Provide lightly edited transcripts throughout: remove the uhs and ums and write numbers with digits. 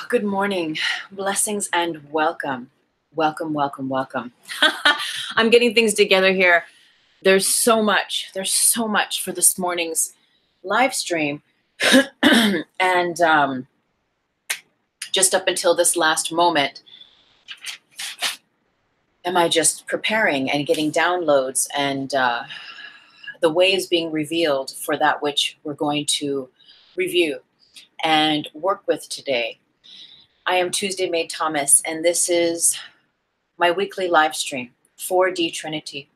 Good morning, blessings and welcome. Welcome, welcome, welcome. I'm getting things together here. There's so much for this morning's live stream. And just up until this last moment, am I just preparing and getting downloads and the ways being revealed for that which we're going to review and work with today. I am Tuesday May Thomas, and this is my weekly live stream, 4D Trinity.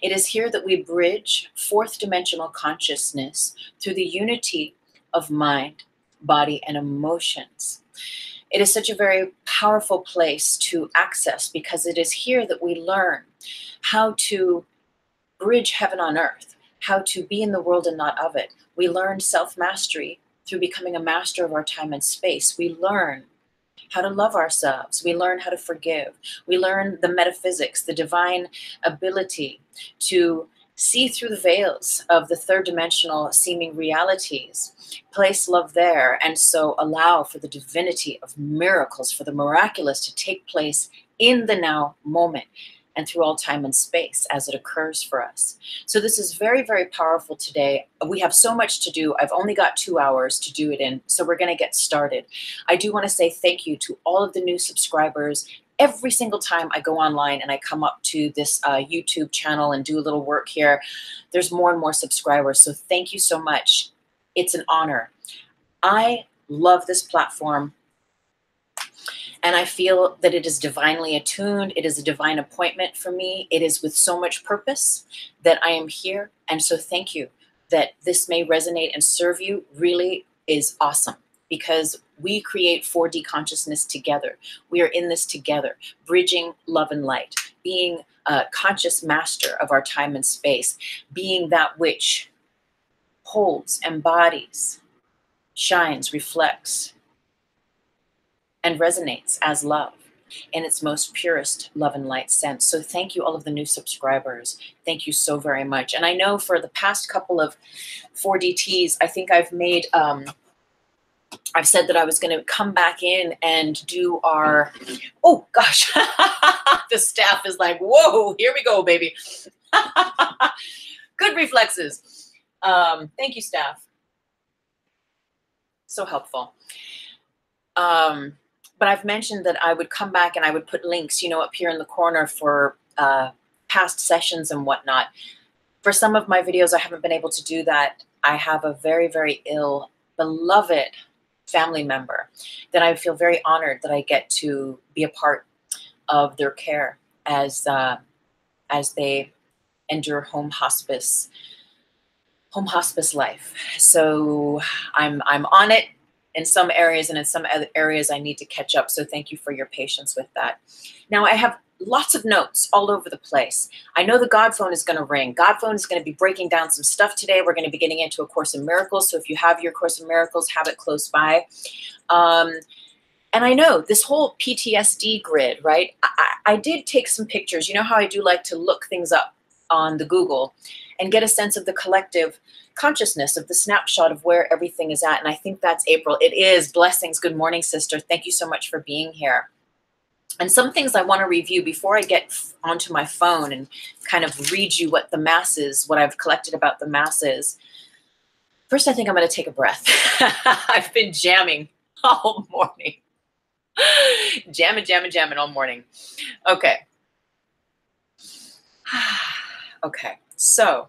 It is here that we bridge fourth dimensional consciousness through the unity of mind, body, and emotions. It is such a very powerful place to access because it is here that we learn how to bridge heaven on earth, how to be in the world and not of it. We learn self-mastery through becoming a master of our time and space. We learn how to love ourselves. We learn how to forgive. We learn the metaphysics, the divine ability to see through the veils of the third dimensional seeming realities, place love there, and so allow for the divinity of miracles, for the miraculous to take place in the now moment and through all time and space as it occurs for us. So this is very, very powerful today. We have so much to do. I've only got 2 hours to do it in, so we're gonna get started. I do wanna say thank you to all of the new subscribers. Every single time I go online and I come up to this YouTube channel and do a little work here, there's more and more subscribers, so thank you so much. It's an honor. I love this platform. And I feel that it is divinely attuned. It is a divine appointment for me. It is with so much purpose that I am here. And so thank you. That this may resonate and serve you really is awesome because we create 4D consciousness together. We are in this together, bridging love and light, being a conscious master of our time and space, being that which holds, embodies, shines, reflects, and resonates as love in its most purest love and light sense. So thank you, all of the new subscribers. Thank you so very much. And I know for the past couple of 4DTs, I think I've made, I've said that I was going to come back in and do our, oh gosh, the staff is like, whoa, here we go, baby. Good reflexes. Thank you, staff. So helpful. But I've mentioned that I would come back and I would put links, you know, up here in the corner for past sessions and whatnot. For some of my videos, I haven't been able to do that. I have a very, very ill, beloved family member that I feel very honored that I get to be a part of their care as they endure home hospice life. So I'm on it in some areas, and in some other areas I need to catch up. So thank you for your patience with that. Now I have lots of notes all over the place. I know the God phone is gonna ring. God phone is gonna be breaking down some stuff today. We're gonna be getting into A Course in Miracles. So if you have your Course in Miracles, have it close by. And I know this whole PTSD grid, right? I did take some pictures. You know how I do like to look things up on the Google and get a sense of the collective consciousness of the snapshot of where everything is at. And I think that's April. It is. Blessings. Good morning, sister. Thank you so much for being here. And some things I want to review before I get onto my phone and kind of read you what the mass is, what I've collected about the mass is. First, I think I'm going to take a breath. I've been jamming all morning. Jamming all morning. Okay. Okay. So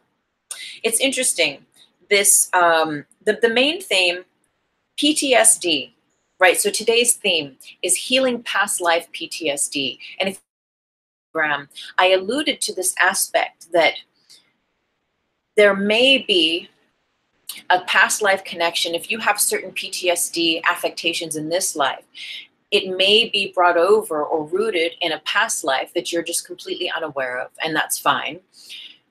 it's interesting. This, the main theme, PTSD, right? So today's theme is Healing Past Life PTSD. And if I alluded to this aspect that there may be a past life connection. If you have certain PTSD affectations in this life, it may be brought over or rooted in a past life that you're just completely unaware of, and that's fine.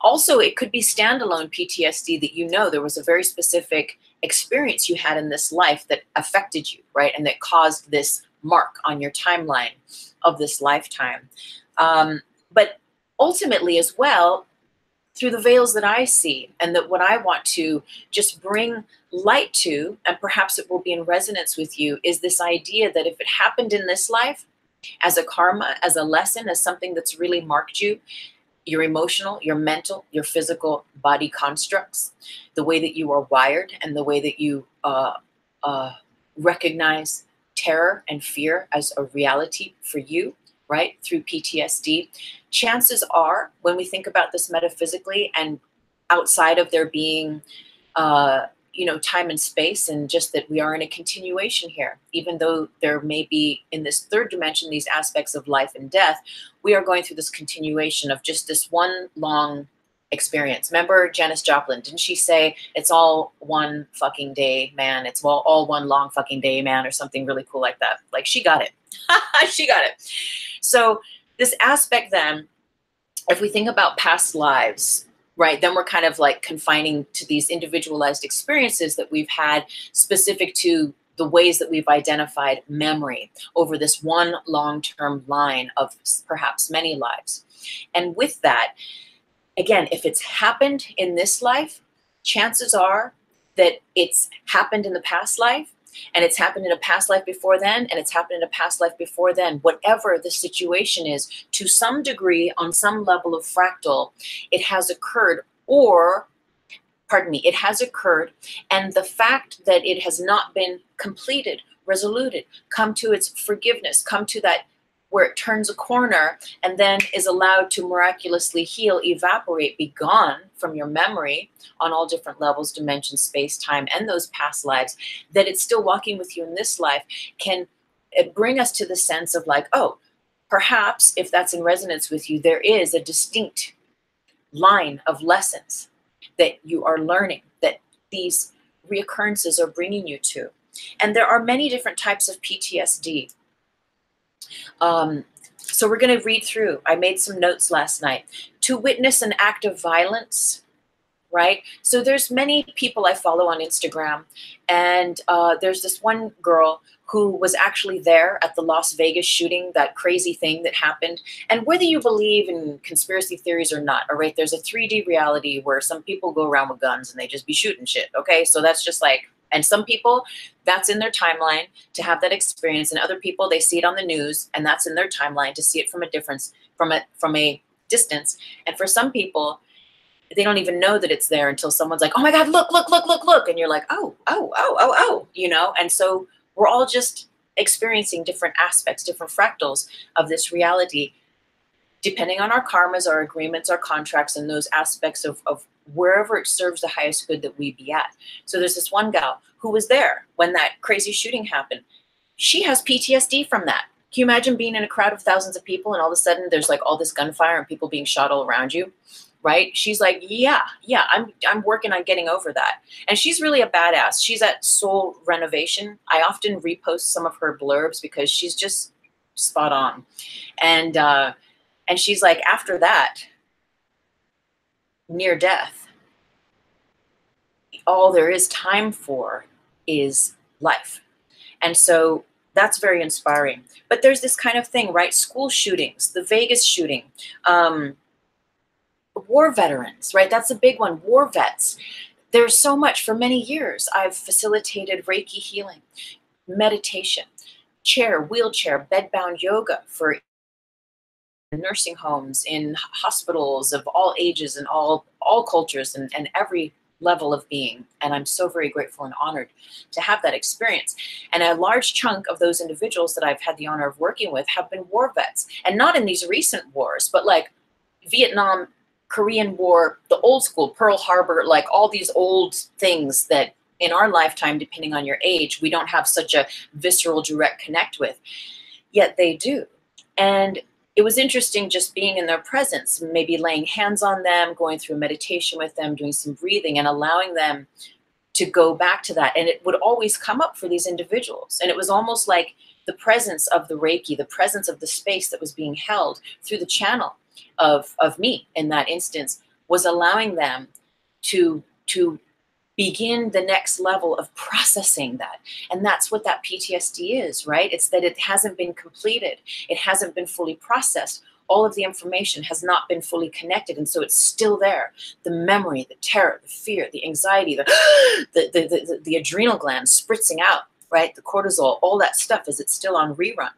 Also, it could be standalone PTSD that you know there was a very specific experience you had in this life that affected you, right? And that caused this mark on your timeline of this lifetime. But ultimately as well, through the veils that I see, and that what I want to just bring light to, and perhaps it will be in resonance with you, is this idea that if it happened in this life as a karma, as a lesson, as something that's really marked you, your emotional, your mental, your physical body constructs, the way that you are wired, and the way that you recognize terror and fear as a reality for you, right, through PTSD. Chances are, when we think about this metaphysically and outside of there being time and space, and just that we are in a continuation here, even though there may be in this third dimension these aspects of life and death, we are going through this continuation of just this one long experience. Remember Janis Joplin, didn't she say it's all one fucking day, man? It's all one long fucking day, man, or something really cool like that. Like, she got it. She got it. So this aspect then, if we think about past lives, right, then we're kind of like confining to these individualized experiences that we've had specific to the ways that we've identified memory over this one long-term line of perhaps many lives. And with that, again, if it's happened in this life, chances are that it's happened in the past life, and it's happened in a past life before then, and it's happened in a past life before then. Whatever the situation is, to some degree, on some level of fractal, it has occurred, or, pardon me, it has occurred, and the fact that it has not been completed, resoluted, come to its forgiveness, come to that where it turns a corner and then is allowed to miraculously heal, evaporate, be gone from your memory on all different levels, dimensions, space, time, and those past lives, that it's still walking with you in this life, can bring us to the sense of like, oh, perhaps if that's in resonance with you, there is a distinct line of lessons that you are learning, that these reoccurrences are bringing you to. And there are many different types of PTSD. So we're going to read through. I made some notes last night. To witness an act of violence, right? So there's many people I follow on Instagram, and there's this one girl who was actually there at the Las Vegas shooting, that crazy thing that happened. And whether you believe in conspiracy theories or not, all right, there's a 3D reality where some people go around with guns and they just be shooting shit, okay? So that's just like, and some people, that's in their timeline to have that experience, and other people, they see it on the news, and that's in their timeline to see it from a difference, from a distance. And for some people, they don't even know that it's there until someone's like, oh my God, look, look, look, look, look. And you're like, oh, you know? And so we're all just experiencing different aspects, different fractals of this reality, depending on our karmas, our agreements, our contracts, and those aspects of wherever it serves the highest good that we be at. So there's this one gal who was there when that crazy shooting happened. She has PTSD from that. Can you imagine being in a crowd of thousands of people and all of a sudden there's like all this gunfire and people being shot all around you, right? She's like, yeah, I'm working on getting over that. And she's really a badass. She's at Soul Renovation. I often repost some of her blurbs because she's just spot on. And she's like, after that, near death, all there is time for is life. And so that's very inspiring. But there's this kind of thing, right? School shootings, the Vegas shooting, war veterans, right? That's a big one. War vets. There's so much. For many years, I've facilitated REIKI healing, meditation, chair, wheelchair, bedbound yoga for nursing homes, in hospitals of all ages and all cultures and every level of being. And I'm so very grateful and honored to have that experience. And a large chunk of those individuals that I've had the honor of working with have been war vets, and not in these recent wars, but like Vietnam, Korean War, the old school, Pearl Harbor, like all these old things that in our lifetime, depending on your age, we don't have such a visceral direct connect with, yet they do. And it was interesting just being in their presence, maybe laying hands on them, going through meditation with them, doing some breathing and allowing them to go back to that. And it would always come up for these individuals. And it was almost like the presence of the Reiki, the presence of the space that was being held through the channel of me in that instance, was allowing them to begin the next level of processing that. And that's what that PTSD is, right? It's that it hasn't been completed. It hasn't been fully processed. all of the information has not been fully connected, and so it's still there. The memory, the terror, the fear, the anxiety, the adrenal glands spritzing out, right? The cortisol, all that stuff, is it's still on rerun.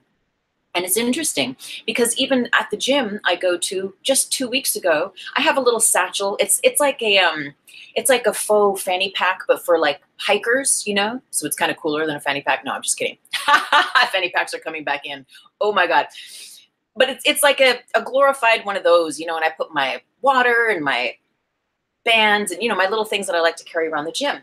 And it's interesting because even at the gym I go to, just 2 weeks ago, I have a little satchel. It's like a faux fanny pack, but for like hikers, you know? So it's kind of cooler than a fanny pack. No, I'm just kidding. Fanny packs are coming back in. Oh my God. But it's like a glorified one of those, you know, and I put my water and my bands and, you know, my little things that I like to carry around the gym.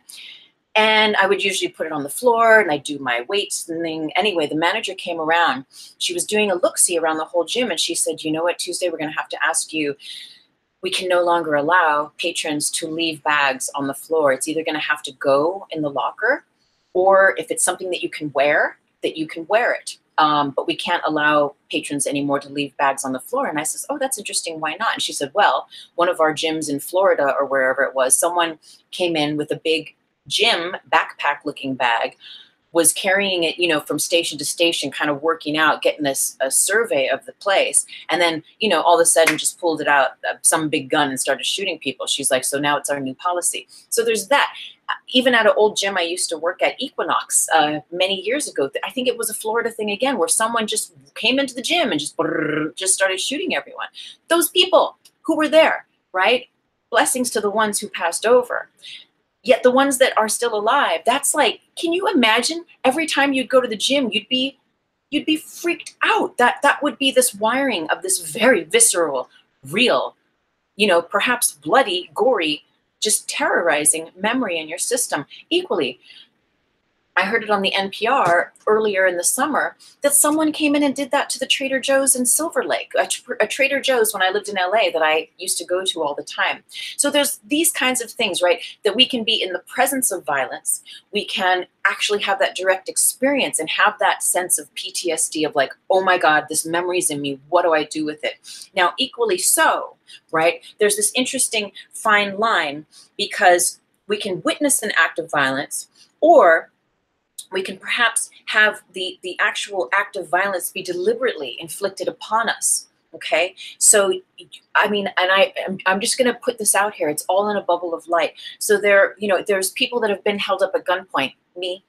And I would usually put it on the floor and I'd do my weights and thing. Anyway, the manager came around. She was doing a look-see around the whole gym. And she said, you know what, Tuesday, we're going to have to ask you, we can no longer allow patrons to leave bags on the floor. It's either going to have to go in the locker, or if it's something that you can wear, that you can wear it. But we can't allow patrons anymore to leave bags on the floor. And I says, oh, that's interesting. Why not? And she said, well, one of our gyms in Florida or wherever it was, someone came in with a big gym backpack looking bag, was carrying it, you know, from station to station, kind of working out, getting a survey of the place. And then, you know, all of a sudden just pulled it out, some big gun, and started shooting people. She's like, so now it's our new policy. So there's that. Even at an old gym I used to work at, Equinox, many years ago, I think it was a Florida thing again, where someone just came into the gym and just started shooting everyone. Those people who were there, right? Blessings to the ones who passed over. Yet the ones that are still alive, that's like, can you imagine every time you'd go to the gym, you'd be freaked out. That would be this wiring of this very visceral, real, you know, perhaps bloody, gory, just terrorizing memory in your system equally. I heard it on the NPR earlier in the summer that someone came in and did that to the Trader Joe's in Silver Lake, a Trader Joe's when I lived in LA that I used to go to all the time. So there's these kinds of things, right, that we can be in the presence of violence. We can actually have that direct experience and have that sense of PTSD of like, oh my God, this memory's in me. What do I do with it? Now, equally so, right, there's this interesting fine line, because we can witness an act of violence, or we can perhaps have the actual act of violence be deliberately inflicted upon us. Okay, so I mean, and I'm just going to put this out here. It's all in a bubble of light. So there, you know, there's people that have been held up at gunpoint. Me.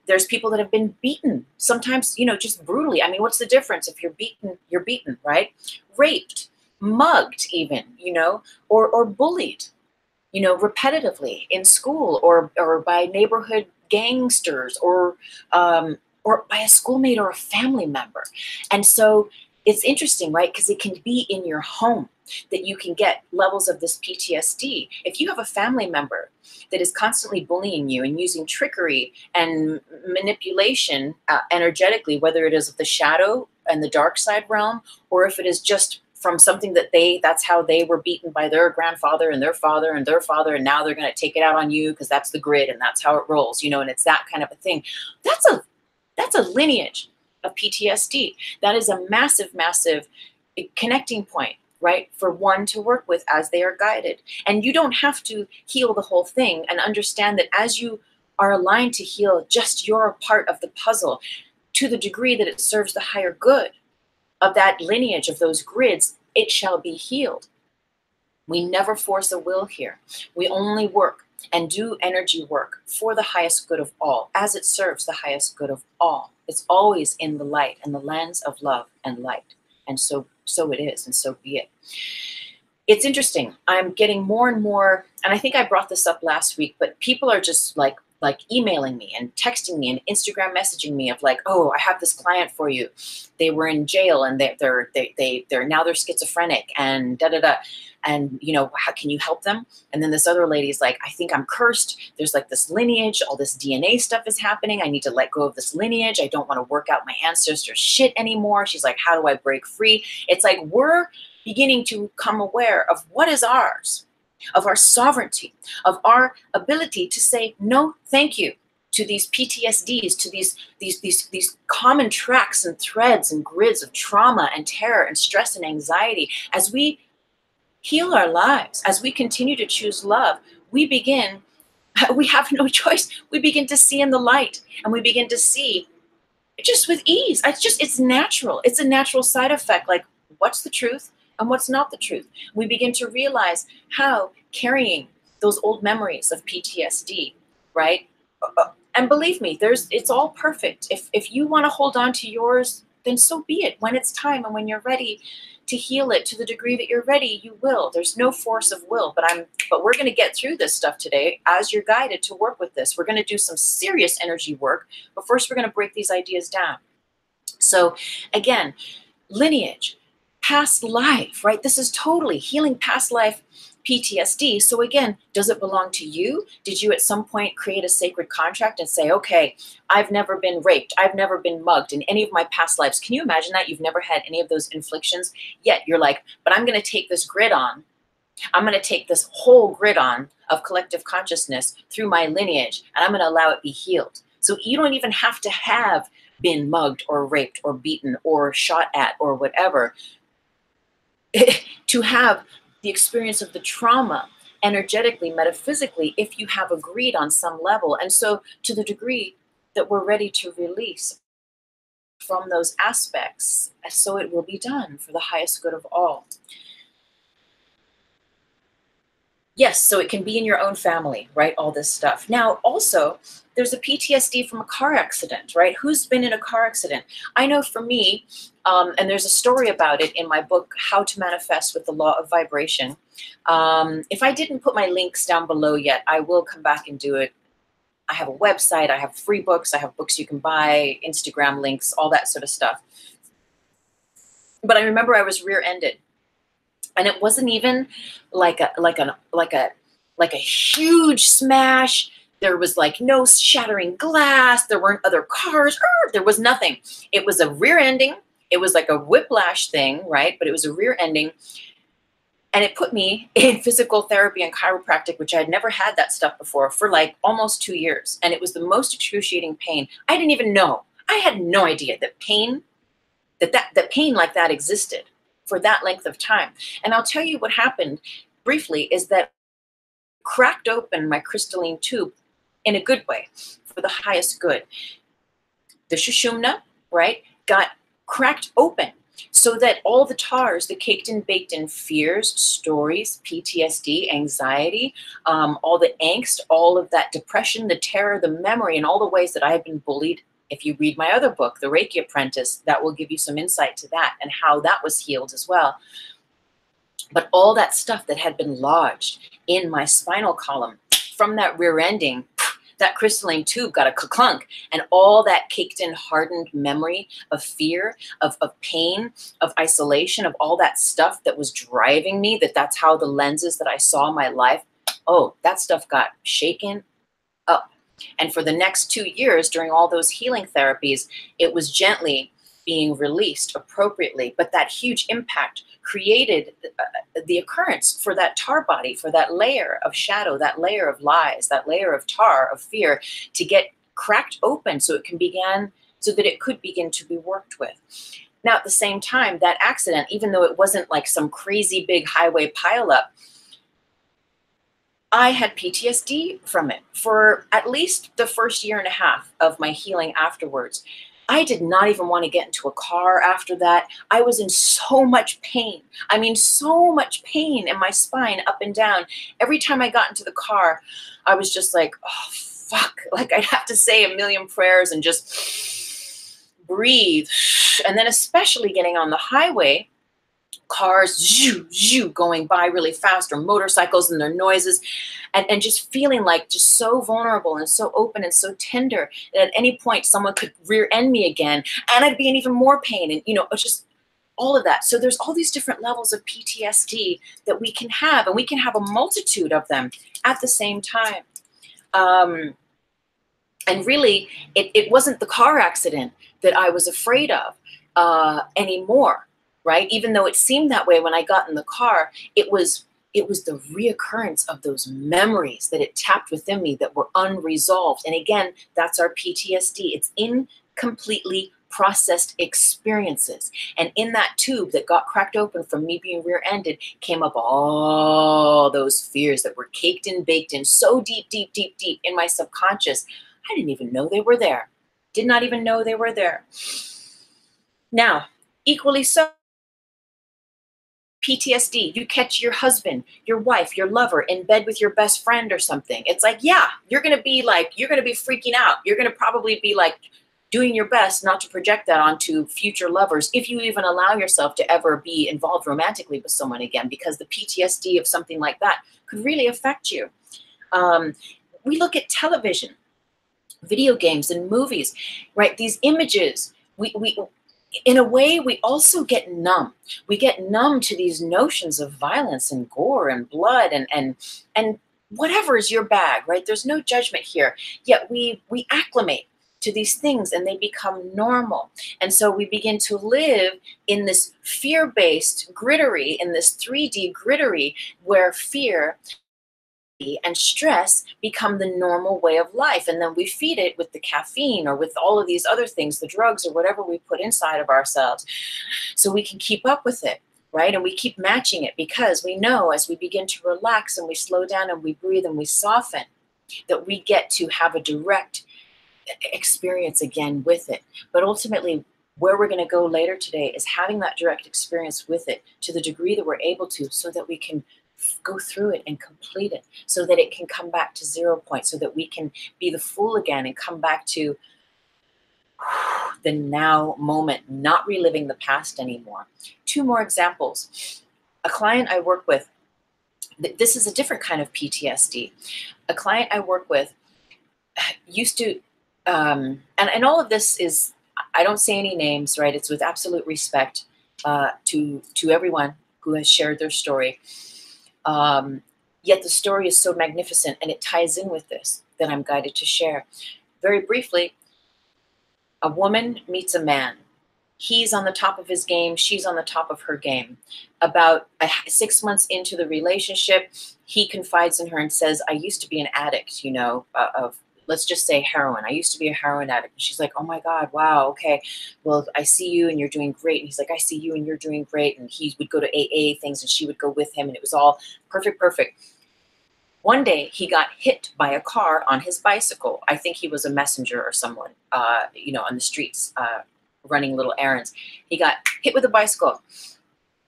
There's people that have been beaten. Sometimes, you know, just brutally. I mean, what's the difference? If you're beaten, you're beaten, right? Raped, mugged, even, you know, or bullied, you know, repetitively in school, or by neighborhood gangsters, or by a schoolmate or a family member. And so it's interesting, right? Because it can be in your home that you can get levels of this PTSD. If you have a family member that is constantly bullying you and using trickery and manipulation energetically, whether it is of the shadow and the dark side realm, or if it is just from something that that's how they were beaten by their grandfather and their father and their father, and now they're going to take it out on you because that's the grid and that's how it rolls, you know, and it's that kind of a thing. That's a lineage of PTSD. That is a massive, massive connecting point, right, for one to work with as they are guided. And you don't have to heal the whole thing, and understand that as you are aligned to heal just your part of the puzzle, to the degree that it serves the higher good of that lineage, of those grids, it shall be healed. We never force a will here. We only work and do energy work for the highest good of all, as it serves the highest good of all. It's always in the light and the lens of love and light. And so it is, and so be it. It's interesting. I'm getting more and more, and I think I brought this up last week, but people are just like emailing me and texting me and Instagram messaging me of like, oh, I have this client for you. They were in jail and they're now they're schizophrenic and da-da-da. And, you know, how can you help them? And then this other lady's like, I think I'm cursed. There's like this lineage, all this DNA stuff is happening. I need to let go of this lineage. I don't want to work out my ancestors' shit anymore. She's like, how do I break free? It's like, we're beginning to come aware of what is ours, of our sovereignty, of our ability to say no thank you to these PTSDs, to these common tracks and threads and grids of trauma and terror and stress and anxiety. As we heal our lives, as we continue to choose love, we have no choice. We begin to see in the light, and we begin to see just with ease. It's natural. It's a natural side effect. Like, what's the truth and what's not the truth. We begin to realize how carrying those old memories of PTSD, right? And believe me, it's all perfect. If you want to hold on to yours, then so be it. When it's time and when you're ready to heal it to the degree that you're ready, you will. There's no force of will, but we're going to get through this stuff today as you're guided to work with this. We're going to do some serious energy work, but first we're going to break these ideas down. So again, lineage, past life, right? This is totally healing past life PTSD. So again, does it belong to you? Did you at some point create a sacred contract and say, okay, I've never been raped, I've never been mugged in any of my past lives? Can you imagine that? You've never had any of those inflictions, yet you're like, but I'm going to take this grid on. I'm going to take this whole grid on of collective consciousness through my lineage, and I'm going to allow it be healed. So you don't even have to have been mugged or raped or beaten or shot at or whatever to have the experience of the trauma energetically, metaphysically, if you have agreed on some level. And so to the degree that we're ready to release from those aspects, so it will be done for the highest good of all. Yes, so it can be in your own family, right? All this stuff. Now, also, there's a PTSD from a car accident, right? Who's been in a car accident? I know for me, and there's a story about it in my book, How to Manifest with the Law of Vibration. If I didn't put my links down below yet, I will come back and do it. I have a website, I have free books, I have books you can buy, Instagram links, all that sort of stuff. But I remember I was rear-ended. And it wasn't even like a huge smash. There was like no shattering glass. There weren't other cars. There was nothing. It was a rear ending. It was like a whiplash thing, right? But it was a rear ending. And it put me in physical therapy and chiropractic, which I had never had that stuff before, for like almost 2 years. And it was the most excruciating pain. I didn't even know. I had no idea that pain, that pain like that existed for that length of time. And I'll tell you what happened briefly is that cracked open my crystalline tube in a good way for the highest good. The Shushumna, right, got cracked open so that all the tars, the caked and baked in fears, stories, PTSD, anxiety, all the angst, all of that depression, the terror, the memory, and all the ways that I have been bullied. If you read my other book, The REIKI Apprentice, that will give you some insight to that and how that was healed as well. But all that stuff that had been lodged in my spinal column from that rear ending, that crystalline tube got a clunk, and all that caked in hardened memory of fear, of pain, of isolation, of all that stuff that was driving me, that's how the lenses that I saw my life, oh, that stuff got shaken up. And for the next 2 years, during all those healing therapies, it was gently being released appropriately. But that huge impact created the occurrence for that tar body, for that layer of shadow, that layer of lies, that layer of tar, of fear, to get cracked open so it could begin to be worked with. Now, at the same time, that accident, even though it wasn't like some crazy big highway pileup, I had PTSD from it for at least the first 1.5 years of my healing afterwards. I did not even want to get into a car after that. I was in so much pain. I mean, so much pain in my spine up and down. Every time I got into the car, I was just like, oh, fuck. Like I'd have to say a million prayers and just breathe. And then especially getting on the highway, cars zoo, zoo, going by really fast, or motorcycles and their noises, and just feeling like just so vulnerable and so open and so tender that at any point someone could rear end me again and I'd be in even more pain. And it's just all of that. So there's all these different levels of PTSD that we can have, and we can have a multitude of them at the same time. And really, it wasn't the car accident that I was afraid of anymore. Right? Even though it seemed that way when I got in the car, it was the reoccurrence of those memories that it tapped within me that were unresolved. And again, that's our PTSD. It's incompletely processed experiences. And in that tube that got cracked open from me being rear-ended came up all those fears that were caked and baked in so deep, deep, deep, deep in my subconscious. I didn't even know they were there. Did not even know they were there. Now, equally so, PTSD, you catch your husband, your wife, your lover in bed with your best friend or something. It's like, yeah, you're going to be freaking out. You're going to probably be like doing your best not to project that onto future lovers, if you even allow yourself to ever be involved romantically with someone again, because the PTSD of something like that could really affect you. We look at television, video games, and movies, right? These images, we in a way, we also get numb. We get numb to these notions of violence and gore and blood and whatever is your bag, right? There's no judgment here. Yet we acclimate to these things and they become normal. And so we begin to live in this fear-based grittery, in this 3D grittery, where fear and stress become the normal way of life. And then we feed it with the caffeine or with all of these other things, the drugs or whatever we put inside of ourselves, so we can keep up with it, right? And we keep matching it because we know as we begin to relax and we slow down and we breathe and we soften, that we get to have a direct experience again with it. But ultimately, where we're going to go later today is having that direct experience with it to the degree that we're able to, so that we can go through it and complete it, so that it can come back to 0 point, so that we can be the fool again and come back to the now moment, not reliving the past anymore. 2 more examples. A client I work with, this is a different kind of PTSD. A client I work with used to, and all of this is, I don't say any names, right? It's with absolute respect to everyone who has shared their story. Yet the story is so magnificent and it ties in with this that I'm guided to share. Very briefly, a woman meets a man. He's on the top of his game. She's on the top of her game. About 6 months into the relationship, he confides in her and says, I used to be an addict, you know, of, let's just say, heroin. I used to be a heroin addict. And she's like, oh my God, wow, okay. Well, I see you and you're doing great. And he's like, I see you and you're doing great. And he would go to AA things and she would go with him. And it was all perfect, perfect. One day he got hit by a car on his bicycle. I think he was a messenger or someone, you know, on the streets, running little errands. He got hit with a bicycle,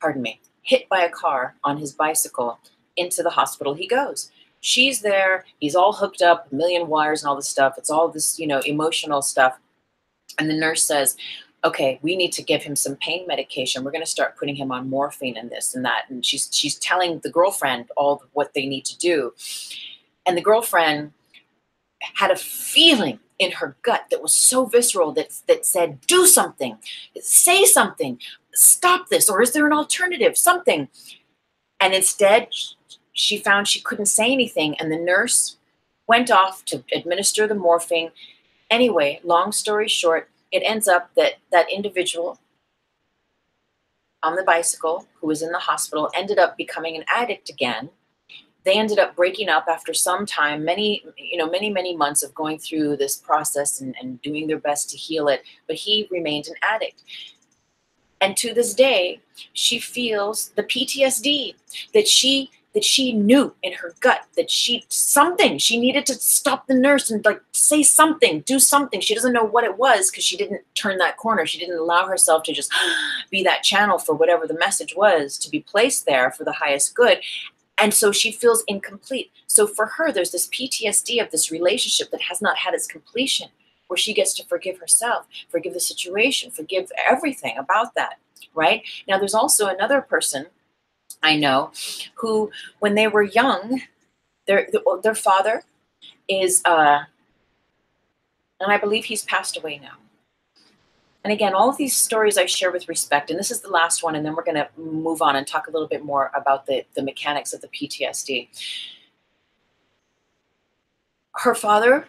pardon me, hit by a car on his bicycle. Into the hospital he goes. She's there, he's all hooked up, a million wires and all this stuff. It's all this, you know, emotional stuff. And the nurse says, okay, we need to give him some pain medication. We're going to start putting him on morphine and this and that. And she's telling the girlfriend all what they need to do. And the girlfriend had a feeling in her gut that was so visceral that said, do something, say something, stop this, or is there an alternative, something. And instead, she found she couldn't say anything, and the nurse went off to administer the morphine. Anyway, long story short, it ends up that that individual on the bicycle who was in the hospital ended up becoming an addict again. They ended up breaking up after some time, many months of going through this process and doing their best to heal it, but he remained an addict. And to this day, she feels the PTSD that she knew in her gut that she needed to stop the nurse and like say something, do something. She doesn't know what it was because she didn't turn that corner. She didn't allow herself to just be that channel for whatever the message was to be placed there for the highest good. And so she feels incomplete. So for her, there's this PTSD of this relationship that has not had its completion, where she gets to forgive herself, forgive the situation, forgive everything about that, right? Now, there's also another person I know who, when they were young, their father is, and I believe he's passed away now. And again, all of these stories I share with respect, and this is the last one, and then we're going to move on and talk a little bit more about the mechanics of the PTSD. Her father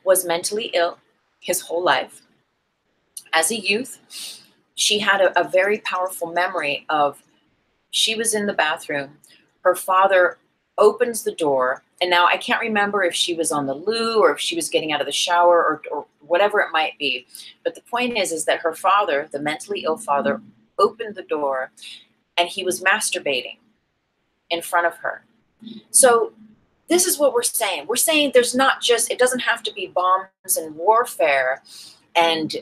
was mentally ill his whole life. As a youth, she had a very powerful memory of, she was in the bathroom, her father opens the door, and now I can't remember if she was on the loo or if she was getting out of the shower or whatever it might be. But the point is that her father, the mentally ill father, opened the door and he was masturbating in front of her. So this is what we're saying. We're saying there's not just, it doesn't have to be bombs and warfare and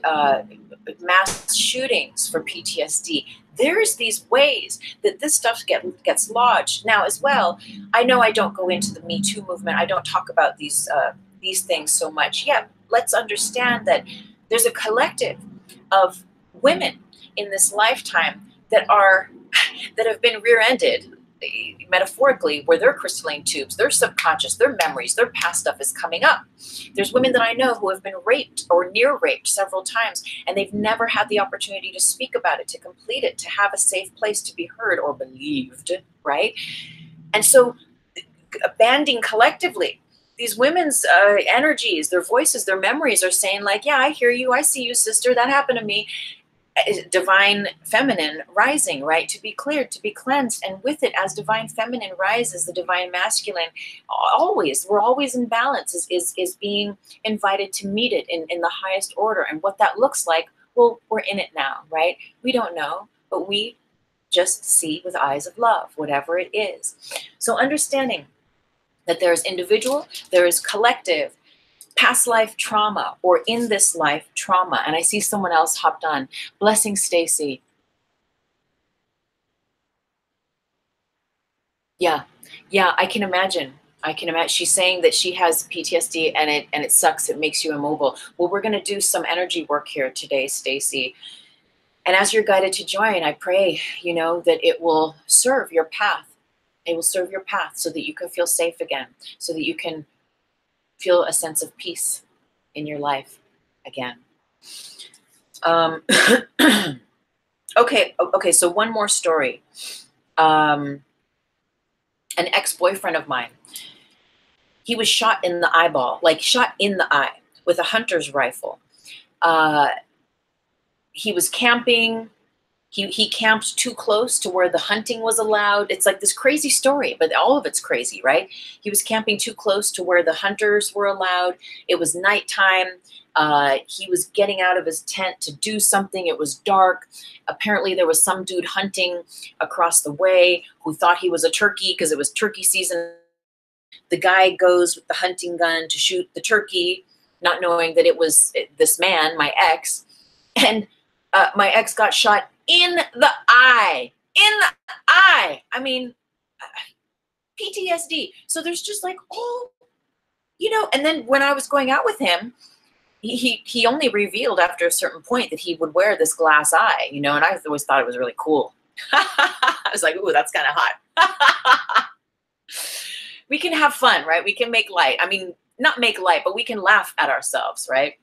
mass shootings for PTSD. there's these ways that this stuff gets lodged. Now, as well, I know I don't go into the Me Too movement. I don't talk about these things so much. Yeah, let's understand that there's a collective of women in this lifetime that are that have been rear-ended, metaphorically, where their crystalline tubes, their subconscious, their memories, their past stuff is coming up. There's women that I know who have been raped or near raped several times, and they've never had the opportunity to speak about it, to complete it, to have a safe place to be heard or believed, right? And so banding collectively, these women's energies, their voices, their memories are saying like, yeah, I hear you, I see you, sister, that happened to me. Divine feminine rising, right? To be cleared, to be cleansed. And with it, as divine feminine rises, the divine masculine, we're always in balance, is being invited to meet it in the highest order. And what that looks like, well, we're in it now, right? We don't know, but we just see with eyes of love, whatever it is. So understanding that there is individual, there is collective, past life trauma, or in this life trauma. And I see someone else hopped on. Blessing, Stacy. Yeah, I can imagine. I can imagine. She's saying that she has PTSD and it sucks. It makes you immobile. Well, we're going to do some energy work here today, Stacy. And as you're guided to join, I pray, that it will serve your path. It will serve your path so that you can feel safe again, so that you can feel a sense of peace in your life again. Okay, so one more story. An ex-boyfriend of mine, he was shot in the eyeball, like shot in the eye with a hunter's rifle. He was camping. He camped too close to where the hunting was allowed. It's like this crazy story, but all of it's crazy, right? He was camping too close to where the hunters were allowed. It was nighttime. He was getting out of his tent to do something. It was dark. Apparently there was some dude hunting across the way who thought he was a turkey because it was turkey season. The guy goes with the hunting gun to shoot the turkey, not knowing that it was this man, my ex. And my ex got shot in the eye. In the eye. I mean, PTSD. So there's just like, and then when I was going out with him, he only revealed after a certain point that he would wear this glass eye, and I always thought it was really cool. I was like, ooh, that's kind of hot. We can have fun, right? We can make light. I mean, not make light, but we can laugh at ourselves, right?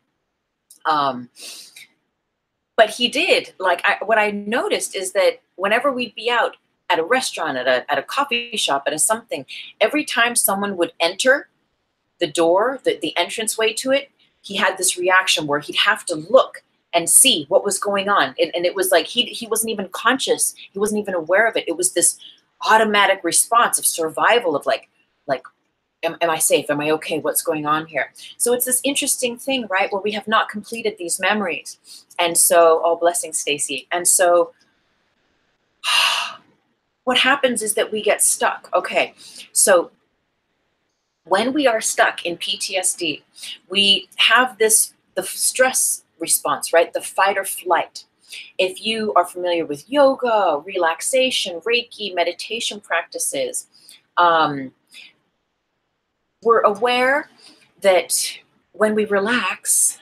But he did, what I noticed is that whenever we'd be out at a restaurant, at a coffee shop, at a something, every time someone would enter the door, the entranceway to it, he had this reaction where he'd have to look and see what was going on. And it was like he wasn't even conscious. He wasn't even aware of it. It was this automatic response of survival of like, am I safe? Am I okay? What's going on here? So it's this interesting thing, right, where we have not completed these memories. And so, all blessings, Stacy. And so what happens is that we get stuck. Okay, so when we are stuck in PTSD, we have the stress response, right? The fight or flight. If you are familiar with yoga, relaxation, Reiki, meditation practices, we're aware that when we relax,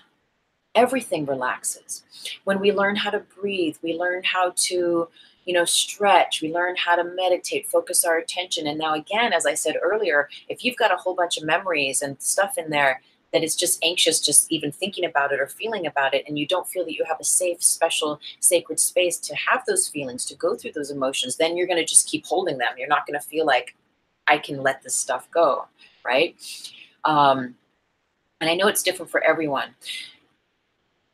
everything relaxes. When we learn how to breathe, we learn how to, stretch, we learn how to meditate, focus our attention. And now again, as I said earlier, if you've got a whole bunch of memories and stuff in there that is just anxious, just even thinking about it or feeling about it, and you don't feel that you have a safe, special, sacred space to have those feelings, to go through those emotions, then you're going to just keep holding them. You're not going to feel like, I can let this stuff go, right? And I know it's different for everyone.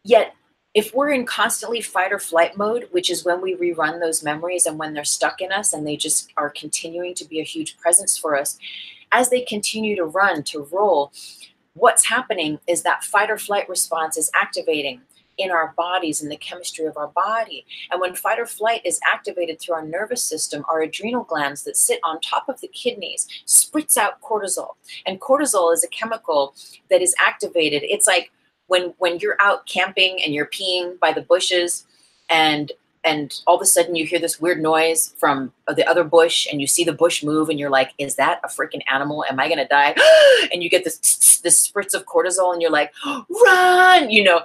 Yet, if we're in constantly fight or flight mode, which is when we rerun those memories and when they're stuck in us and they just are continuing to be a huge presence for us, as they continue to run, to roll, what's happening is that fight or flight response is activating in our bodies, in the chemistry of our body. And when fight or flight is activated through our nervous system, our adrenal glands that sit on top of the kidneys spritz out cortisol. And cortisol is a chemical that is activated. It's like when you're out camping and you're peeing by the bushes and and all of a sudden you hear this weird noise from the other bush, and you see the bush move, and you're like, is that a freaking animal? Am I gonna die? And you get this spritz of cortisol, and you're like, run, you know.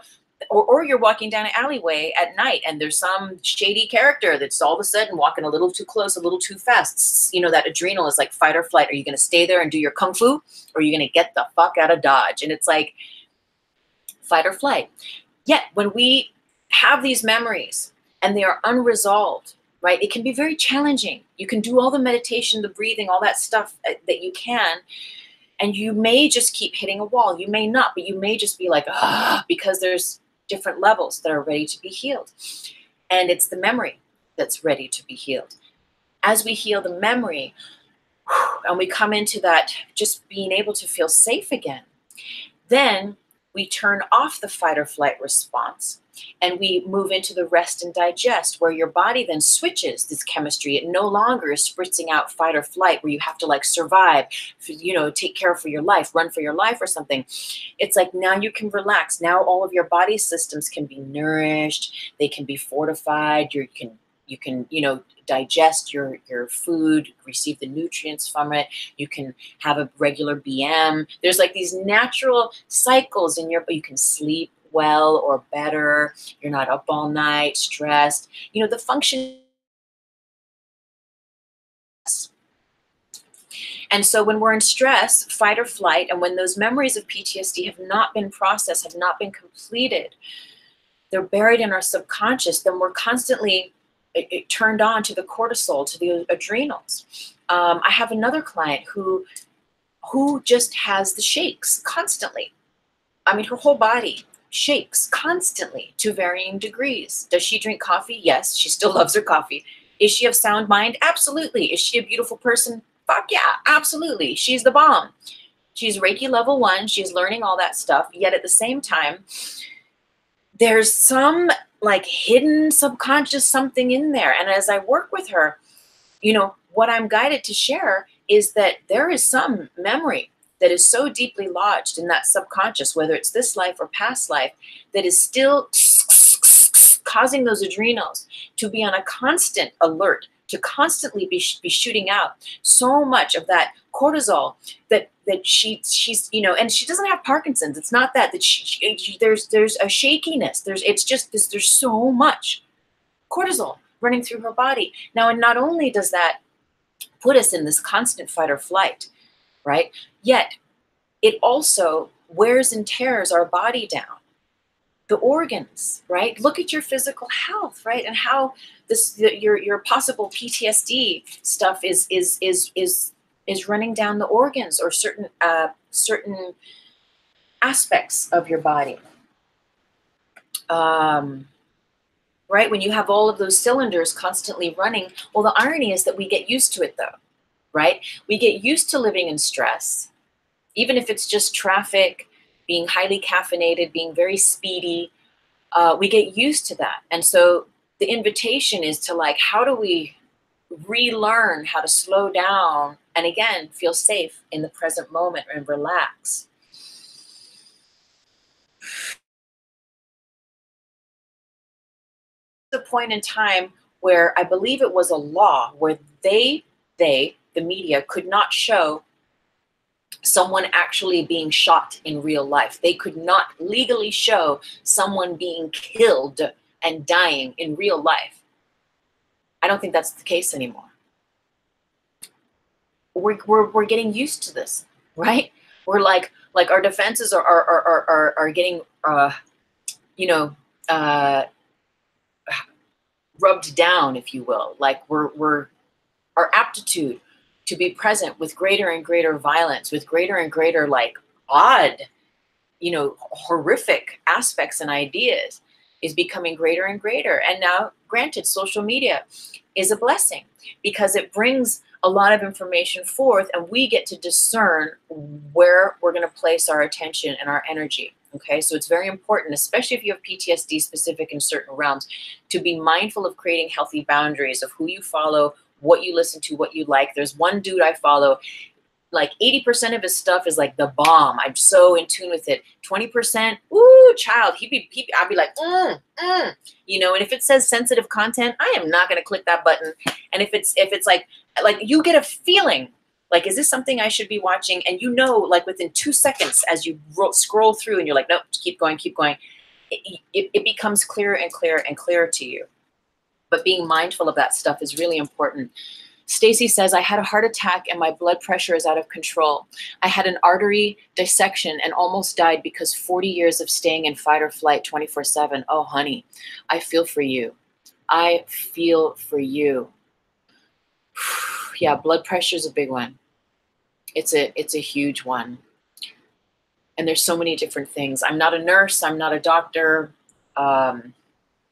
Or you're walking down an alleyway at night, and there's some shady character that's all of a sudden walking a little too close, a little too fast. You know, that adrenal is like fight or flight. Are you going to stay there and do your kung fu, or are you going to get the fuck out of Dodge? And it's like fight or flight. Yet when we have these memories and they are unresolved, right, it can be very challenging. You can do all the meditation, the breathing, all that stuff that you can, and you may just keep hitting a wall. You may not, but you may just be like, ah, because there's different levels that are ready to be healed. And it's the memory that's ready to be healed. As we heal the memory, and we come into that just being able to feel safe again, then we turn off the fight or flight response, and we move into the rest and digest, where your body then switches this chemistry. It no longer is spritzing out fight or flight, where you have to like survive, you know, take care for your life, run for your life or something. It's like now you can relax. Now all of your body systems can be nourished. They can be fortified. You can, you know, digest your food, receive the nutrients from it. You can have a regular BM. There's like these natural cycles in your, you can sleep well or better. You're not up all night, stressed. You know, the function. And so when we're in stress, fight or flight, and when those memories of PTSD have not been processed, have not been completed, they're buried in our subconscious, then we're constantly it turned on to the cortisol, to the adrenals. I have another client who just has the shakes constantly. I mean, her whole body shakes constantly to varying degrees. Does she drink coffee? Yes, she still loves her coffee. Is she of sound mind? Absolutely. Is she a beautiful person? Fuck yeah, absolutely. She's the bomb. She's Reiki level 1. She's learning all that stuff. Yet at the same time, there's some like hidden subconscious something in there. And as I work with her, you know, what I'm guided to share is that there is some memory that is so deeply lodged in that subconscious, whether it's this life or past life, that is still causing those adrenals to be on a constant alert, to constantly be shooting out so much of that cortisol that she's, you know, and she doesn't have Parkinson's. It's not that there's a shakiness. There's so much cortisol running through her body now. And not only does that put us in this constant fight or flight, right? Yet it also wears and tears our body down. The organs, right? Look at your physical health, right? And how your possible PTSD stuff is running down the organs or certain aspects of your body. Right? When you have all of those cylinders constantly running, well, the irony is that we get used to it though, right? We get used to living in stress, even if it's just traffic, being highly caffeinated, being very speedy. We get used to that. And so the invitation is to like, how do we relearn how to slow down and again, feel safe in the present moment and relax? The point in time where I believe it was a law where the media, could not show someone actually being shot in real life. They could not legally show someone being killed and dying in real life. I don't think that's the case anymore. We're getting used to this, right? We're like our defenses are getting you know, rubbed down, if you will. Like our aptitude to be present with greater and greater violence, with greater and greater like odd, you know, horrific aspects and ideas is becoming greater and greater. And now, granted, social media is a blessing because it brings a lot of information forth and we get to discern where we're going to place our attention and our energy. Okay, so it's very important, especially if you have PTSD specific in certain realms, to be mindful of creating healthy boundaries of who you follow, what you listen to, what you like. There's one dude I follow. like 80% of his stuff is like the bomb. I'm so in tune with it. 20%, ooh, child, I'd be like, you know, and if it says sensitive content, I am not going to click that button. And if it's like you get a feeling, like, is this something I should be watching? And you know, like within 2 seconds, as you scroll through and you're like, nope, keep going, it becomes clearer and clearer and clearer to you. But being mindful of that stuff is really important. Stacy says, I had a heart attack and my blood pressure is out of control. I had an artery dissection and almost died because 40 years of staying in fight or flight 24/7. Oh, honey, I feel for you. I feel for you. Yeah, blood pressure is a big one. It's a huge one. And there's so many different things. I'm not a nurse. I'm not a doctor. I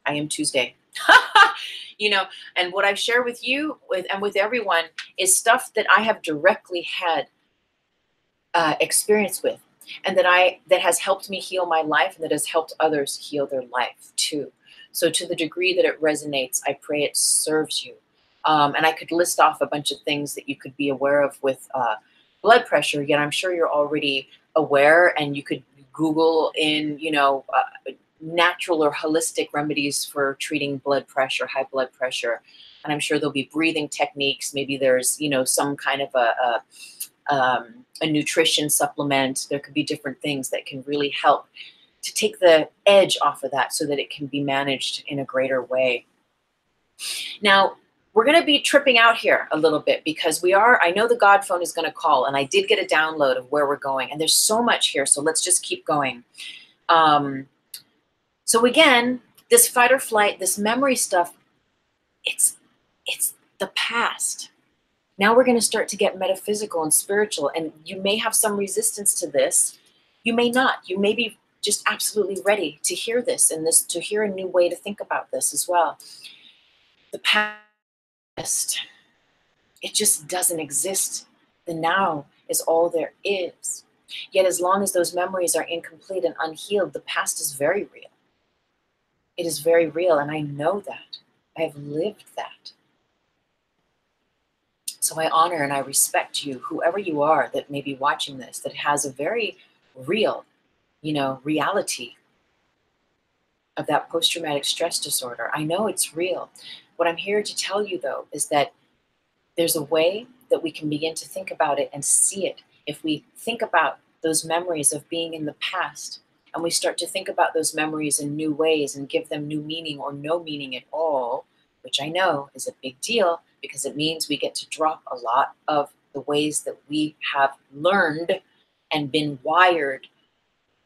am Tuesday. You know, and what I share with you and with everyone is stuff that I have directly had experience with, and that has helped me heal my life, and that has helped others heal their life too. So to the degree that it resonates, I pray it serves you. And I could list off a bunch of things that you could be aware of with blood pressure, yet I'm sure you're already aware, and you could Google in, you know, natural or holistic remedies for treating blood pressure, high blood pressure. And I'm sure there'll be breathing techniques. Maybe there's, you know, some kind of a nutrition supplement. There could be different things that can really help to take the edge off of that so that it can be managed in a greater way. Now, we're going to be tripping out here a little bit because I know the God phone is going to call, and I did get a download of where we're going, and there's so much here. So let's just keep going. So again, this fight or flight, this memory stuff, it's the past. Now we're going to start to get metaphysical and spiritual, and you may have some resistance to this. You may not. You may be just absolutely ready to hear this, and to hear a new way to think about this as well. The past, it just doesn't exist. The now is all there is. Yet as long as those memories are incomplete and unhealed, the past is very real. It is very real, and I know that. I have lived that. So I honor and I respect you, whoever you are that may be watching this, that has a very real, you know, reality of that post-traumatic stress disorder. I know it's real. What I'm here to tell you, though, is that there's a way that we can begin to think about it and see it. If we think about those memories of being in the past, and we start to think about those memories in new ways and give them new meaning or no meaning at all, which I know is a big deal because it means we get to drop a lot of the ways that we have learned and been wired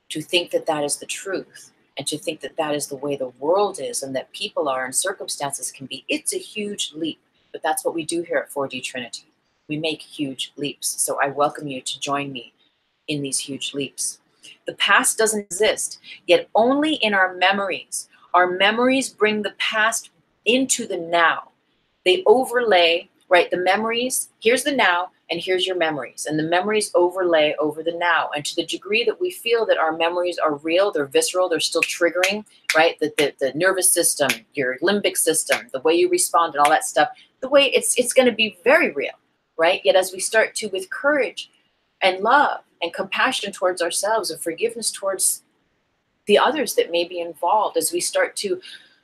to think that that is the truth, and to think that that is the way the world is and that people are and circumstances can be. It's a huge leap, but that's what we do here at 4D Trinity. We make huge leaps. So I welcome you to join me in these huge leaps. The past doesn't exist, yet only in our memories. Our memories bring the past into the now. They overlay, right? The memories, here's the now, and here's your memories. And the memories overlay over the now. And to the degree that we feel that our memories are real, they're visceral, they're still triggering, right? The nervous system, your limbic system, the way you respond and all that stuff, the way it's going to be very real, right? Yet as we start to, with courage and love and compassion towards ourselves and forgiveness towards the others that may be involved, as we start to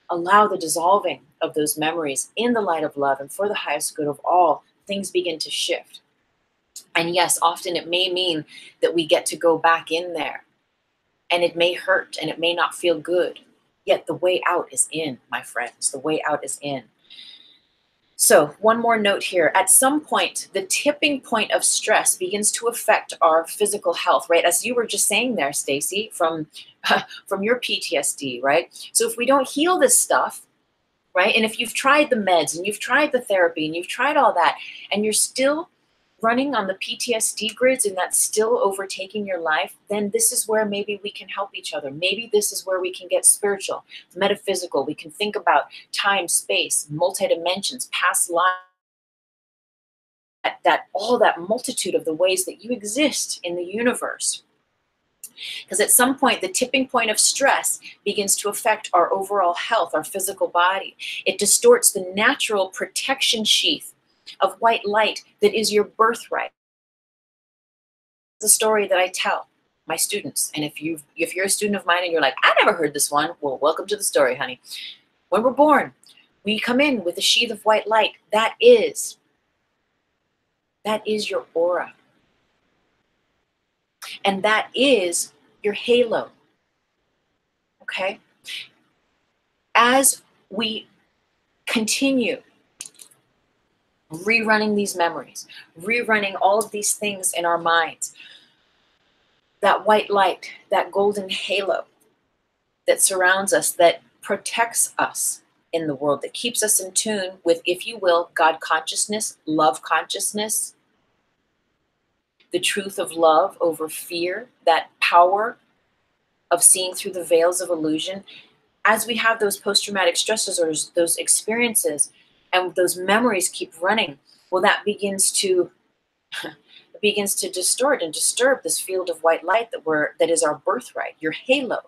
allow the dissolving of those memories in the light of love and for the highest good of all, things begin to shift. And yes, often it may mean that we get to go back in there, and it may hurt and it may not feel good. Yet the way out is in, my friends. The way out is in. So one more note here. At some point, the tipping point of stress begins to affect our physical health, right? As you were just saying there, Stacy, from your PTSD, right? So if we don't heal this stuff, right? And if you've tried the meds and you've tried the therapy and you've tried all that, and you're still running on the PTSD grids and that's still overtaking your life, then this is where maybe we can help each other. Maybe this is where we can get spiritual, metaphysical. We can think about time, space, multi-dimensions, past lives, all that multitude of the ways that you exist in the universe. Because at some point, the tipping point of stress begins to affect our overall health, our physical body. It distorts the natural protection sheath of white light that is your birthright. the story that I tell my students. And if you're a student of mine and you're like, I never heard this one, well, welcome to the story, honey. When we're born, we come in with a sheath of white light. That is your aura. And that is your halo. Okay? As we continue rerunning these memories, rerunning all of these things in our minds, that white light, that golden halo that surrounds us, that protects us in the world, that keeps us in tune with, if you will, God consciousness, love consciousness, the truth of love over fear, that power of seeing through the veils of illusion. As we have those post-traumatic stress disorders, those experiences, and those memories keep running, well, that begins to distort and disturb this field of white light that is our birthright, your halo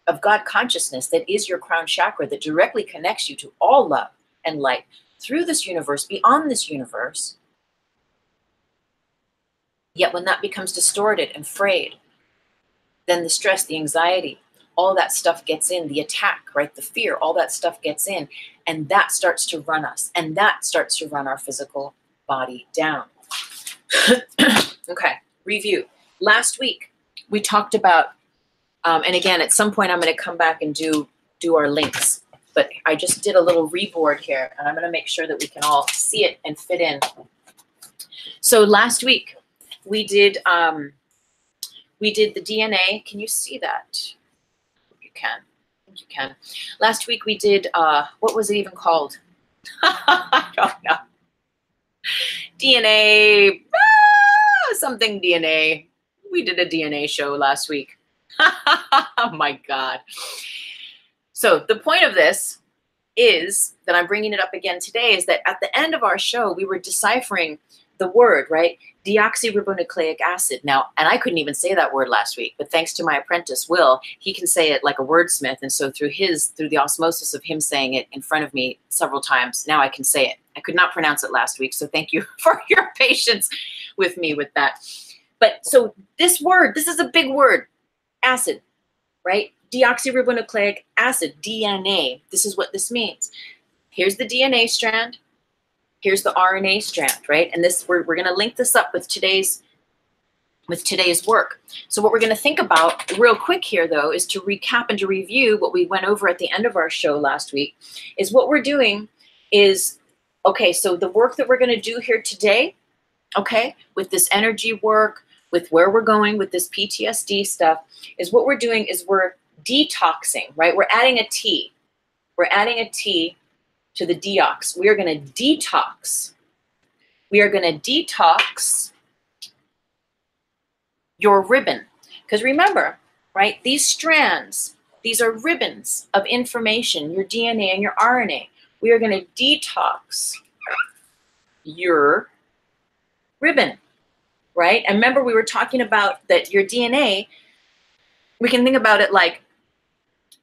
of God consciousness, that is your crown chakra, that directly connects you to all love and light through this universe, beyond this universe. Yet when that becomes distorted and frayed, then the stress, the anxiety, all that stuff gets in, the attack, right? The fear, all that stuff gets in, and that starts to run us, and that starts to run our physical body down. Okay, review. Last week, we talked about, and again, at some point I'm going to come back and do our links, but I just did a little reboard here, and I'm going to make sure that we can all see it and fit in. So last week, we did the DNA. Can you see that? You can. I think you can. Last week we did, what was it even called? I don't know. DNA, something DNA. We did a DNA show last week. Oh my God. So the point of this is that I'm bringing it up again today is that at the end of our show, we were deciphering the word, right? Deoxyribonucleic acid. Now, and I couldn't even say that word last week, but thanks to my apprentice, Will, he can say it like a wordsmith. And so through the osmosis of him saying it in front of me several times, now I can say it. I could not pronounce it last week. So thank you for your patience with me with that. But so this word, this is a big word, acid, right? Deoxyribonucleic acid, DNA. This is what this means. Here's the DNA strand. Here's the RNA strand, right? And this we're going to link this up with today's work. So what we're going to think about real quick here, though, is to recap and to review what we went over at the end of our show last week. Is what we're doing is, okay, so the work that we're going to do here today, okay, with this energy work, with where we're going with this PTSD stuff, is what we're doing is we're detoxing, right? We're adding a T. We're adding a T to the deox. We are going to detox. We are going to detox your ribbon. Because remember, right, these strands, these are ribbons of information, your DNA and your RNA. We are going to detox your ribbon, right? And remember, we were talking about that your DNA, we can think about it like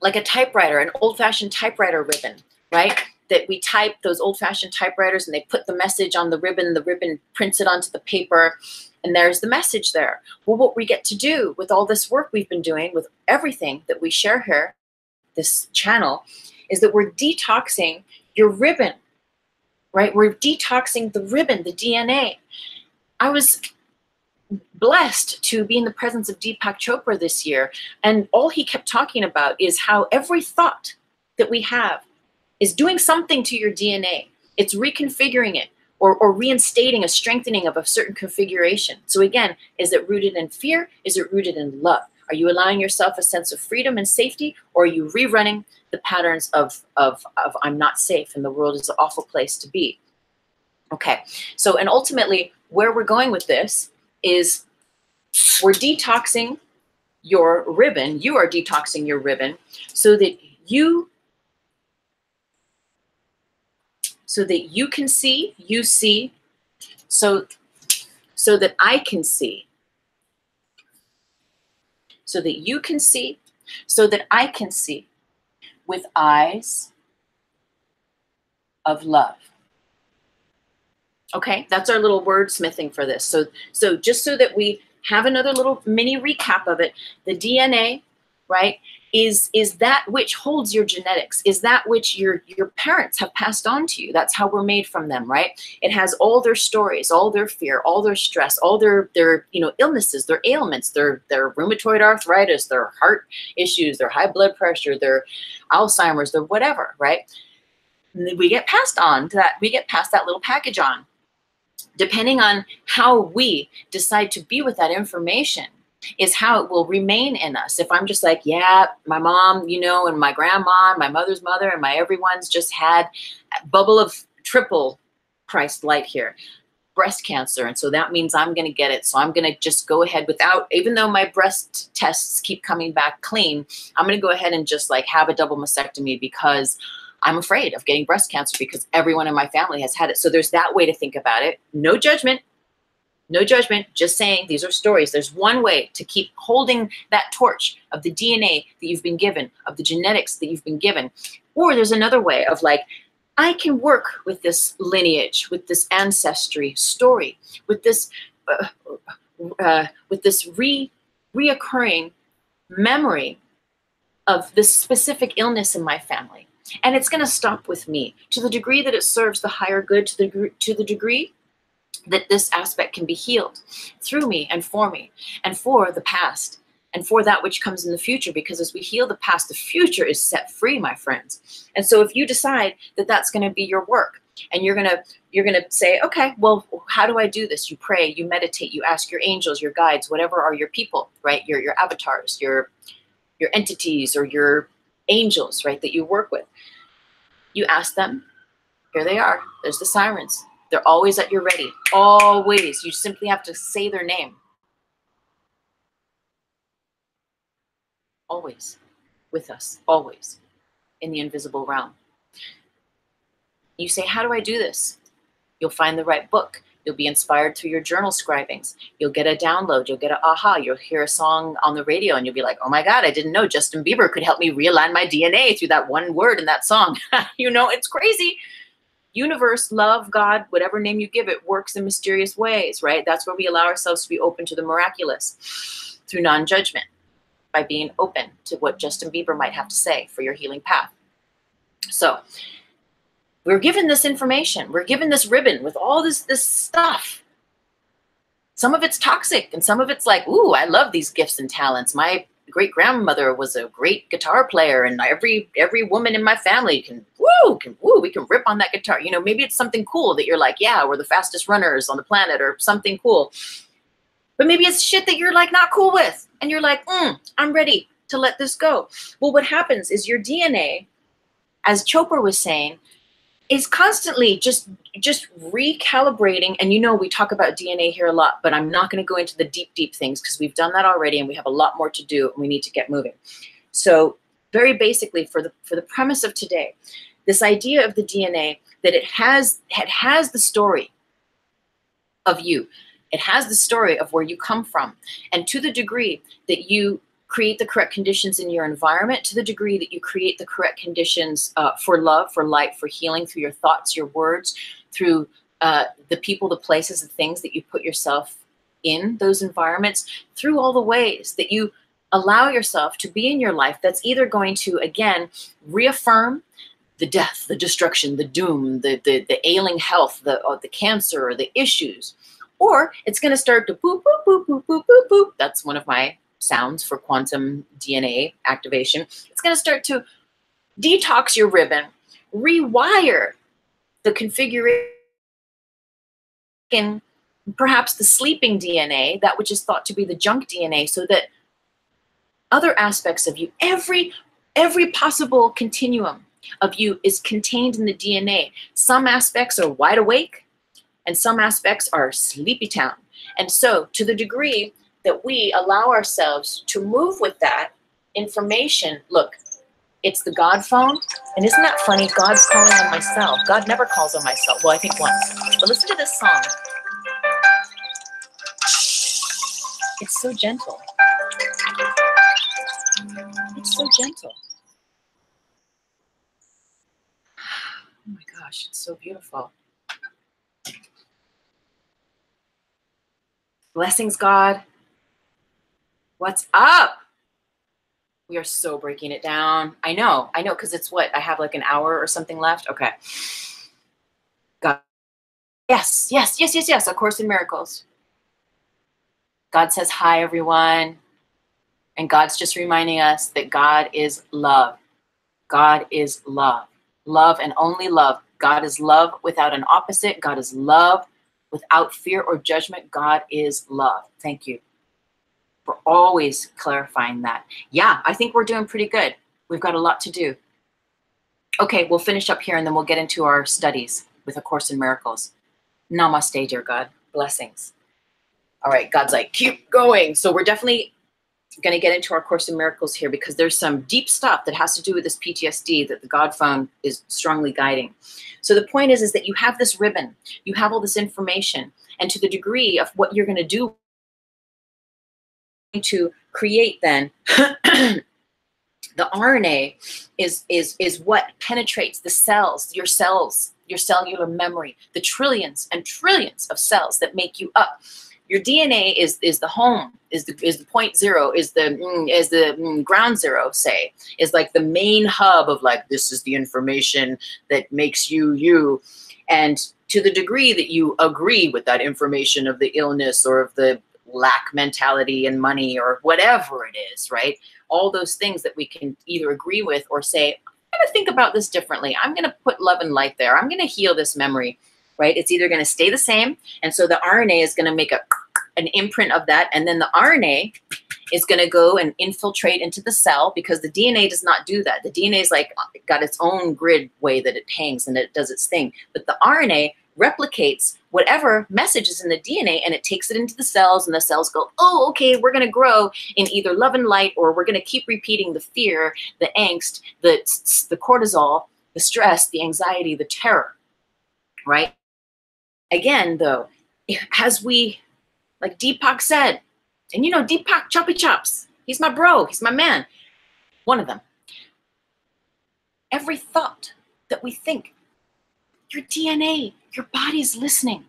a typewriter, an old-fashioned typewriter ribbon, right? That we type those old-fashioned typewriters and they put the message on the ribbon prints it onto the paper, and there's the message there. Well, what we get to do with all this work we've been doing, with everything that we share here, this channel, is that we're detoxing your ribbon, right? We're detoxing the ribbon, the DNA. I was blessed to be in the presence of Deepak Chopra this year, and all he kept talking about is how every thought that we have is doing something to your DNA. It's reconfiguring it or reinstating a strengthening of a certain configuration. So again, is it rooted in fear? Is it rooted in love? Are you allowing yourself a sense of freedom and safety, or are you rerunning the patterns of I'm not safe and the world is an awful place to be? Okay, so and ultimately where we're going with this is we're detoxing your ribbon. You are detoxing your ribbon so that you can see, you see, so that I can see, so that you can see, so that I can see with eyes of love. Okay, that's our little wordsmithing for this. So just so that we have another little mini recap of it. The DNA, right, is that which holds your genetics, is that which your parents have passed on to you. That's how we're made from them, right? It has all their stories, all their fear, all their stress, all their illnesses, their ailments, their rheumatoid arthritis, their heart issues, their high blood pressure, their Alzheimer's, their whatever, right? We get passed on to that. We get passed that little package on. Depending on how we decide to be with that information is how it will remain in us. If I'm just like, yeah, my mom, and my grandma, my mother's mother, and my everyone's just had a bubble of triple Christ light here, breast cancer. And so that means I'm going to get it. So I'm going to just go ahead without, even though my breast tests keep coming back clean, I'm going to go ahead and just like have a double mastectomy because I'm afraid of getting breast cancer because everyone in my family has had it. So there's that way to think about it. No judgment. No judgment, just saying these are stories. There's one way to keep holding that torch of the DNA that you've been given, of the genetics that you've been given. Or there's another way of like, I can work with this lineage, with this ancestry story, with this reoccurring memory of this specific illness in my family. And it's going to stop with me to the degree that it serves the higher good, to the degree that this aspect can be healed through me and for the past and for that which comes in the future. Because as we heal the past, the future is set free, my friends. And so if you decide that that's going to be your work and you're going to say, okay, well, how do I do this? You pray, you meditate, you ask your angels, your guides, whatever are your people, right? Your avatars, your entities or your angels, right? That you work with. You ask them, here they are. There's the sirens. They're always at your ready, always. You simply have to say their name. Always with us, always in the invisible realm. You say, how do I do this? You'll find the right book. You'll be inspired through your journal scribings. You'll get a download. You'll get an aha. You'll hear a song on the radio and you'll be like, oh my God, I didn't know Justin Bieber could help me realign my DNA through that one word in that song. It's crazy. Universe, love, God, whatever name you give it, works in mysterious ways, right? That's where we allow ourselves to be open to the miraculous through non-judgment, by being open to what Justin Bieber might have to say for your healing path. So we're given this information. We're given this ribbon with all this stuff. Some of it's toxic and some of it's like, ooh, I love these gifts and talents. My great-grandmother was a great guitar player and every woman in my family we can rip on that guitar. Maybe it's something cool that you're like, yeah, we're the fastest runners on the planet or something cool. But maybe it's shit that you're like not cool with. And you're like, I'm ready to let this go. Well, what happens is your DNA, as Chopra was saying, is constantly just recalibrating. And we talk about DNA here a lot, but I'm not going to go into the deep things because we've done that already and we have a lot more to do and we need to get moving. So very basically for the premise of today, this idea of the DNA, that it has the story of you. It has the story of where you come from. And to the degree that you create the correct conditions in your environment, to the degree that you create the correct conditions for love, for light, for healing through your thoughts, your words, through the people, the places, the things that you put yourself in those environments, through all the ways that you allow yourself to be in your life, that's either going to, again, reaffirm the death, the destruction, the doom, the ailing health, the cancer, or the issues, or it's going to start to boop, boop, boop, boop, boop, boop, boop. That's one of my sounds for quantum DNA activation. It's going to start to detox your ribbon, rewire the configuration, perhaps the sleeping DNA, that which is thought to be the junk DNA, so that other aspects of you, every possible continuum of you is contained in the DNA. Some aspects are wide awake and some aspects are sleepy town. And so to the degree that we allow ourselves to move with that information, look, it's the God phone. And isn't that funny? God's calling on myself. God never calls on myself. Well, I think once. But listen to this song. It's so gentle. It's so gentle. Oh my gosh, it's so beautiful. Blessings, God. What's up? We are so breaking it down. I know, because it's what? I have like an hour or something left. Okay. God. Yes. A Course in Miracles. God says hi, everyone. And God's just reminding us that God is love. God is love. Love and only love. God is love without an opposite. God is love without fear or judgment. God is love. Thank you for always clarifying that. Yeah, I think we're doing pretty good. We've got a lot to do. Okay, we'll finish up here and then we'll get into our studies with A Course in Miracles. Namaste, dear God. Blessings. All right, God's like, keep going. So we're definitely going to get into our Course in Miracles here because there's some deep stuff that has to do with this PTSD that the God phone is strongly guiding. So the point is that you have this ribbon, you have all this information, and to the degree of what you're going to do to create then the RNA is what penetrates the cells, your cellular memory, the trillions and trillions of cells that make you up. Your DNA is the home, is the point zero, is the ground zero, say, is like the main hub of like, this is the information that makes you. And to the degree that you agree with that information of the illness or of the lack mentality and money or whatever it is, right? All those things that we can either agree with or say, I'm going to think about this differently. I'm going to put love and light there. I'm going to heal this memory, right? It's either going to stay the same. And so the RNA is going to make an imprint of that. And then the RNA is going to go and infiltrate into the cell because the DNA does not do that. The DNA is like got its own grid way that it hangs and it does its thing. But the RNA replicates whatever message is in the DNA and it takes it into the cells and the cells go, oh, okay, we're going to grow in either love and light or we're going to keep repeating the fear, the angst, the cortisol, the stress, the anxiety, the terror, right? Again, though, as we, like Deepak said, and you know, Deepak Choppy Chops, he's my bro, he's my man, one of them. Every thought that we think, your DNA, your body's listening.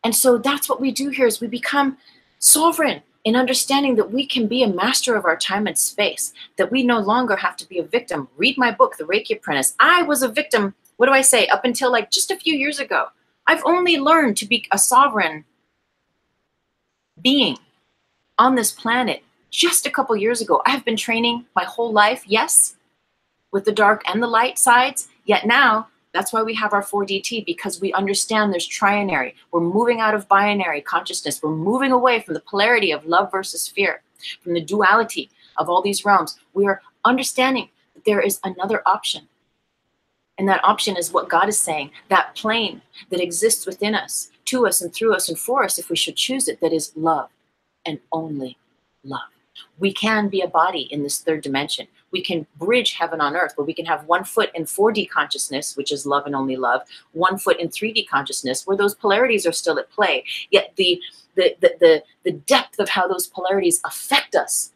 And so that's what we do here is we become sovereign in understanding that we can be a master of our time and space, that we no longer have to be a victim. Read my book, The Reiki Apprentice. I was a victim, what do I say, up until like just a few years ago. I've only learned to be a sovereign being on this planet just a couple years ago. I have been training my whole life, yes, with the dark and the light sides, yet now that's why we have our 4DT, because we understand there's trinary. We're moving out of binary consciousness. We're moving away from the polarity of love versus fear, from the duality of all these realms. We are understanding that there is another option. And that option is what God is saying, that plane that exists within us, to us and through us and for us, if we should choose it, that is love and only love. We can be a body in this third dimension. We can bridge heaven on earth, where we can have 1 foot in 4D consciousness, which is love and only love, 1 foot in 3D consciousness, where those polarities are still at play. Yet the depth of how those polarities affect us,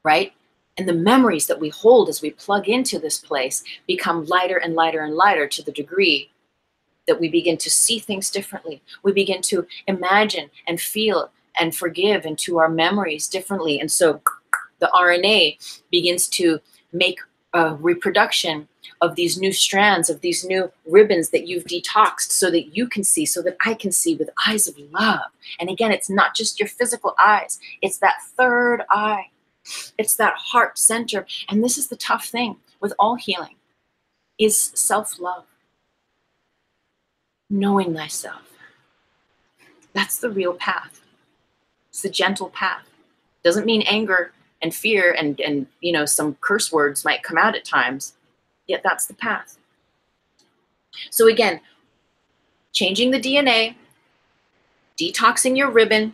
right? And the memories that we hold as we plug into this place become lighter and lighter and lighter to the degree that we begin to see things differently. We begin to imagine and feel and forgive into our memories differently. And so the RNA begins to make a reproduction of these new strands, of these new ribbons that you've detoxed so that you can see, so that I can see with eyes of love. And again, it's not just your physical eyes. It's that third eye. It's that heart center. And this is the tough thing with all healing, is self-love. Knowing thyself. That's the real path. It's the gentle path. Doesn't mean anger and fear and you know, some curse words might come out at times, yet that's the path. So again, changing the DNA, detoxing your ribbon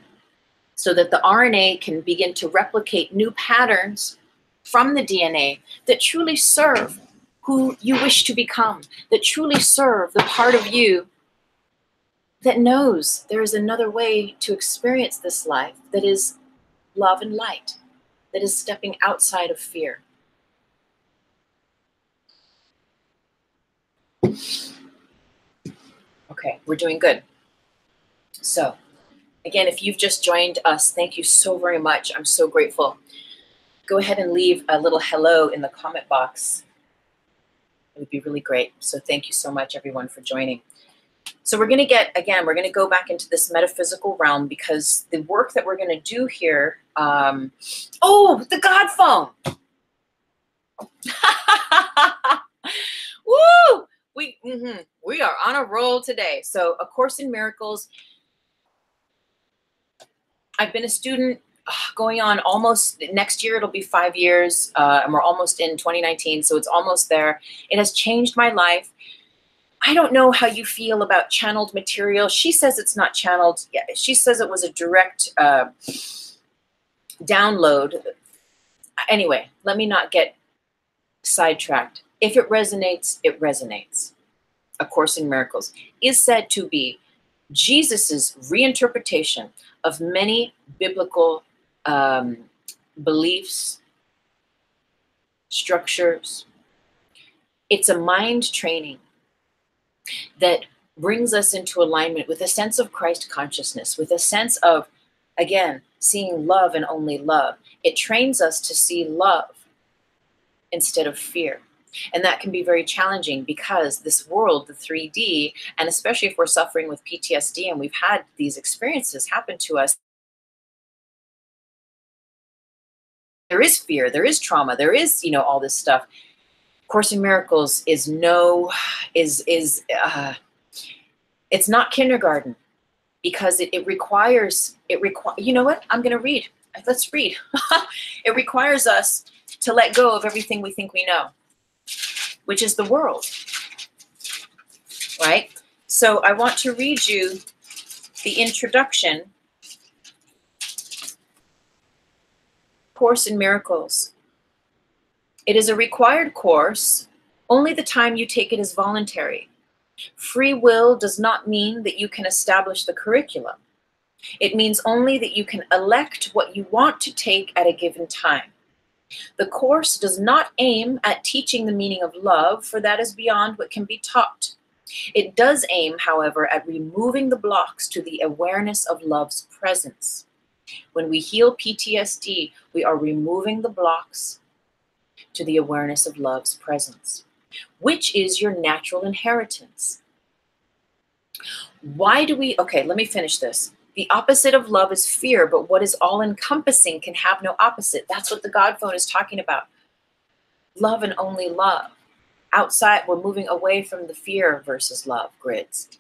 so that the RNA can begin to replicate new patterns from the DNA that truly serve who you wish to become, that truly serve the part of you that knows there is another way to experience this life, that is love and light, that is stepping outside of fear. Okay, we're doing good. So Again, if you've just joined us, thank you so very much. I'm so grateful. Go ahead and leave a little hello in the comment box. It would be really great. So thank you so much, everyone, for joining. So we're going to we're going to go back into this metaphysical realm, because the work that we're going to do here, oh, the God phone. Woo! We are on a roll today. So A Course in Miracles. I've been a student going on almost, next year it'll be 5 years, and we're almost in 2019, so it's almost there. It has changed my life. I don't know how you feel about channeled material. She says it's not channeled. Yeah, she says it was a direct download. Anyway, let me not get sidetracked. If it resonates, it resonates. A Course in Miracles is said to be Jesus's reinterpretation of many biblical beliefs, structures. It's a mind training that brings us into alignment with a sense of Christ consciousness, with a sense of, again, seeing love and only love. It trains us to see love instead of fear. And that can be very challenging, because this world, the 3D, and especially if we're suffering with PTSD and we've had these experiences happen to us, there is fear, there is trauma, there is, all this stuff. Course in Miracles is it's not kindergarten, because it requires, you know what? I'm going to read. Let's read. It requires us to let go of everything we think we know, which is the world, right? So I want to read you the introduction. Course in Miracles. It is a required course. Only the time you take it is voluntary. Free will does not mean that you can establish the curriculum. It means only that you can elect what you want to take at a given time. The course does not aim at teaching the meaning of love, for that is beyond what can be taught. It does aim, however, at removing the blocks to the awareness of love's presence. When we heal PTSD, we are removing the blocks to the awareness of love's presence, which is your natural inheritance. Why do we, okay, let me finish this. The opposite of love is fear, but what is all-encompassing can have no opposite. That's what the God phone is talking about. Love and only love. Outside, we're moving away from the fear versus love grids.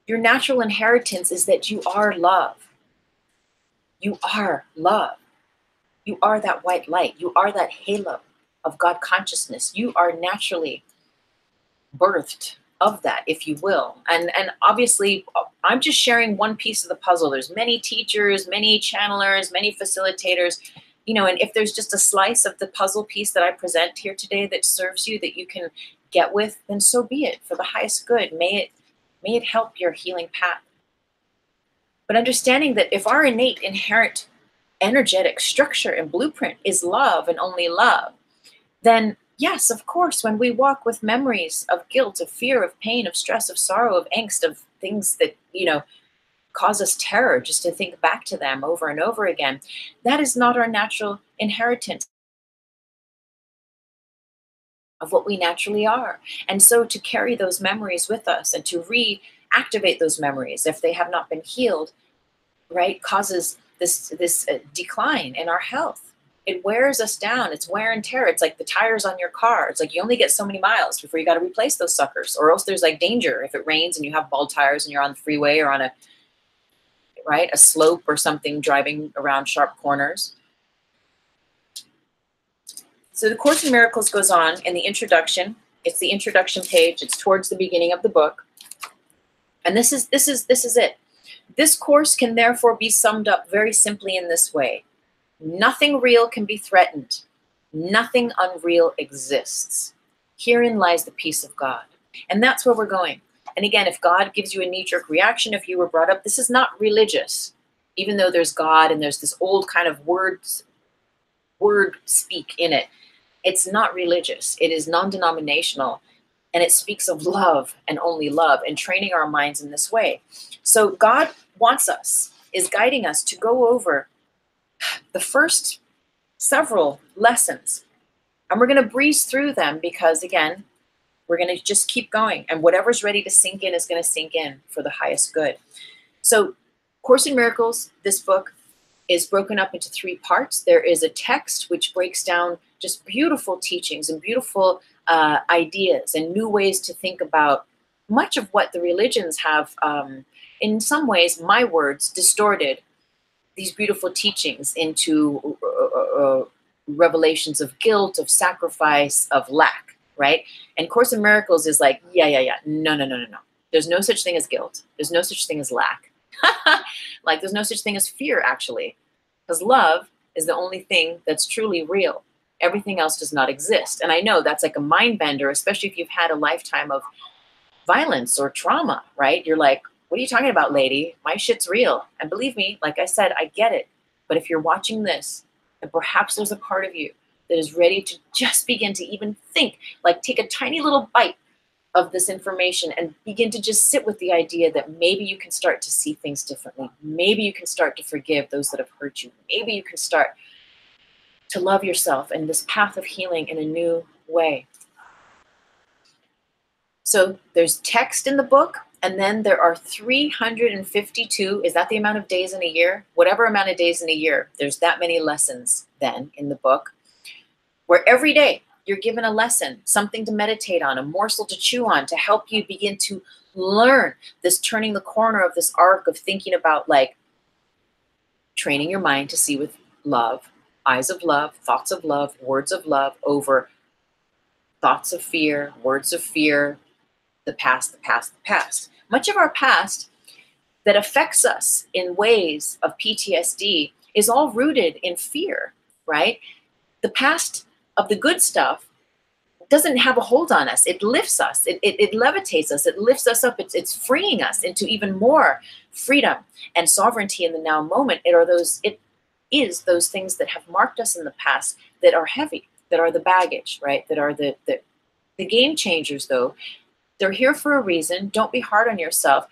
Your natural inheritance is that you are love. You are love. You are that white light. You are that halo of God consciousness. You are naturally birthed of that, if you will. And obviously, I'm just sharing one piece of the puzzle. There's many teachers, many channelers, many facilitators, and if there's just a slice of the puzzle piece that I present here today that serves you, that you can get with, then so be it, for the highest good. May it help your healing path. But understanding that if our innate, inherent, energetic structure and blueprint is love and only love, then yes, of course, when we walk with memories of guilt, of fear, of pain, of stress, of sorrow, of angst, of things that, cause us terror just to think back to them over and over again, that is not our natural inheritance of what we naturally are. And so to carry those memories with us and to reactivate those memories, if they have not been healed, right, causes this decline in our health. It wears us down. It's wear and tear. It's like the tires on your car. It's like you only get so many miles before you got to replace those suckers, or else there's like danger if it rains and you have bald tires and you're on the freeway or on a slope or something, driving around sharp corners. So the Course in Miracles goes on in the introduction. It's the introduction page. It's towards the beginning of the book. And this is it. This course can therefore be summed up very simply in this way. Nothing real can be threatened. Nothing unreal exists. Herein lies the peace of God. And that's where we're going. And again, if God gives you a knee-jerk reaction, if you were brought up, this is not religious, even though there's God and there's this old kind of word speak in it. It's not religious. It is non-denominational. And it speaks of love and only love, and training our minds in this way. So God wants us, is guiding us to go over the first several lessons. And we're going to breeze through them because, again, we're going to just keep going. And whatever's ready to sink in is going to sink in for the highest good. So Course in Miracles, this book, is broken up into 3 parts. There is a text which breaks down just beautiful teachings and beautiful ideas and new ways to think about much of what the religions have, in some ways, my words, distorted these beautiful teachings into revelations of guilt, of sacrifice, of lack, right? And Course in Miracles is like, yeah. No. There's no such thing as guilt. There's no such thing as lack. Like, there's no such thing as fear, actually. Because love is the only thing that's truly real. Everything else does not exist. And I know that's like a mind bender, especially if you've had a lifetime of violence or trauma, right? You're like, what are you talking about, lady? My shit's real. And believe me, like I said, I get it. But if you're watching this, and perhaps there's a part of you that is ready to just begin to even think, like take a tiny little bite of this information and begin to just sit with the idea that maybe you can start to see things differently. Maybe you can start to forgive those that have hurt you. Maybe you can start to love yourself and this path of healing in a new way. So there's text in the book, and then there are 352, is that the amount of days in a year? Whatever amount of days in a year, there's that many lessons then in the book, where every day you're given a lesson, something to meditate on, a morsel to chew on, to help you begin to learn this turning the corner of this arc of thinking about, like, training your mind to see with love, eyes of love, thoughts of love, words of love, over thoughts of fear, words of fear, the past, the past, the past. Much of our past that affects us in ways of PTSD is all rooted in fear, right? The past of the good stuff doesn't have a hold on us. It lifts us. It levitates us. It lifts us up. It's freeing us into even more freedom and sovereignty in the now moment. It is those things that have marked us in the past that are heavy, that are the baggage, right? That are the game changers, though. They're here for a reason. Don't be hard on yourself.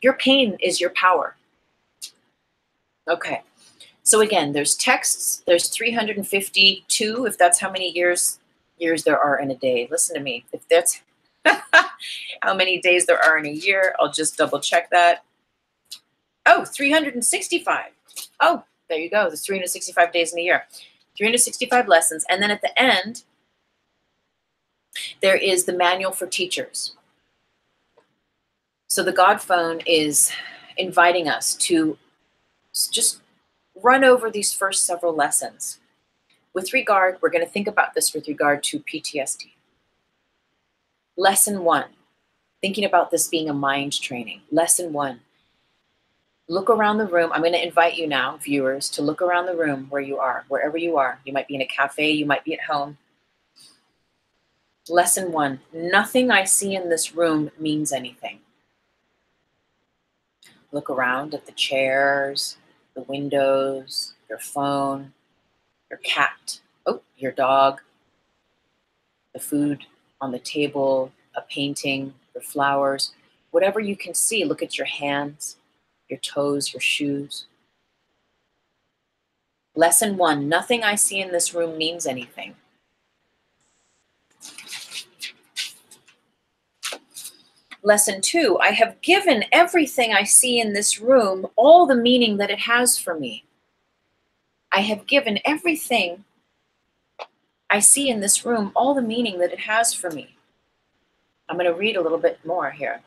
Your pain is your power. Okay. So again, there's texts, there's 352, if that's how many years there are in a day. Listen to me. If that's how many days there are in a year, I'll just double check that. Oh, 365. Oh, there you go. There's 365 days in a year. 365 lessons. And then at the end, there is the manual for teachers. So the God Phone is inviting us to just run over these first several lessons. With regard, we're going to think about this with regard to PTSD. Lesson 1, thinking about this being a mind training. Lesson 1, look around the room. I'm going to invite you now, viewers, to look around the room where you are, wherever you are. You might be in a cafe, you might be at home. Lesson 1, nothing I see in this room means anything. Look around at the chairs, the windows, your phone, your cat, your dog, the food on the table, a painting, the flowers, whatever you can see. Look at your hands, your toes, your shoes. Lesson 1, nothing I see in this room means anything. Lesson 2, I have given everything I see in this room all the meaning that it has for me. I have given everything I see in this room all the meaning that it has for me. I'm going to read a little bit more here.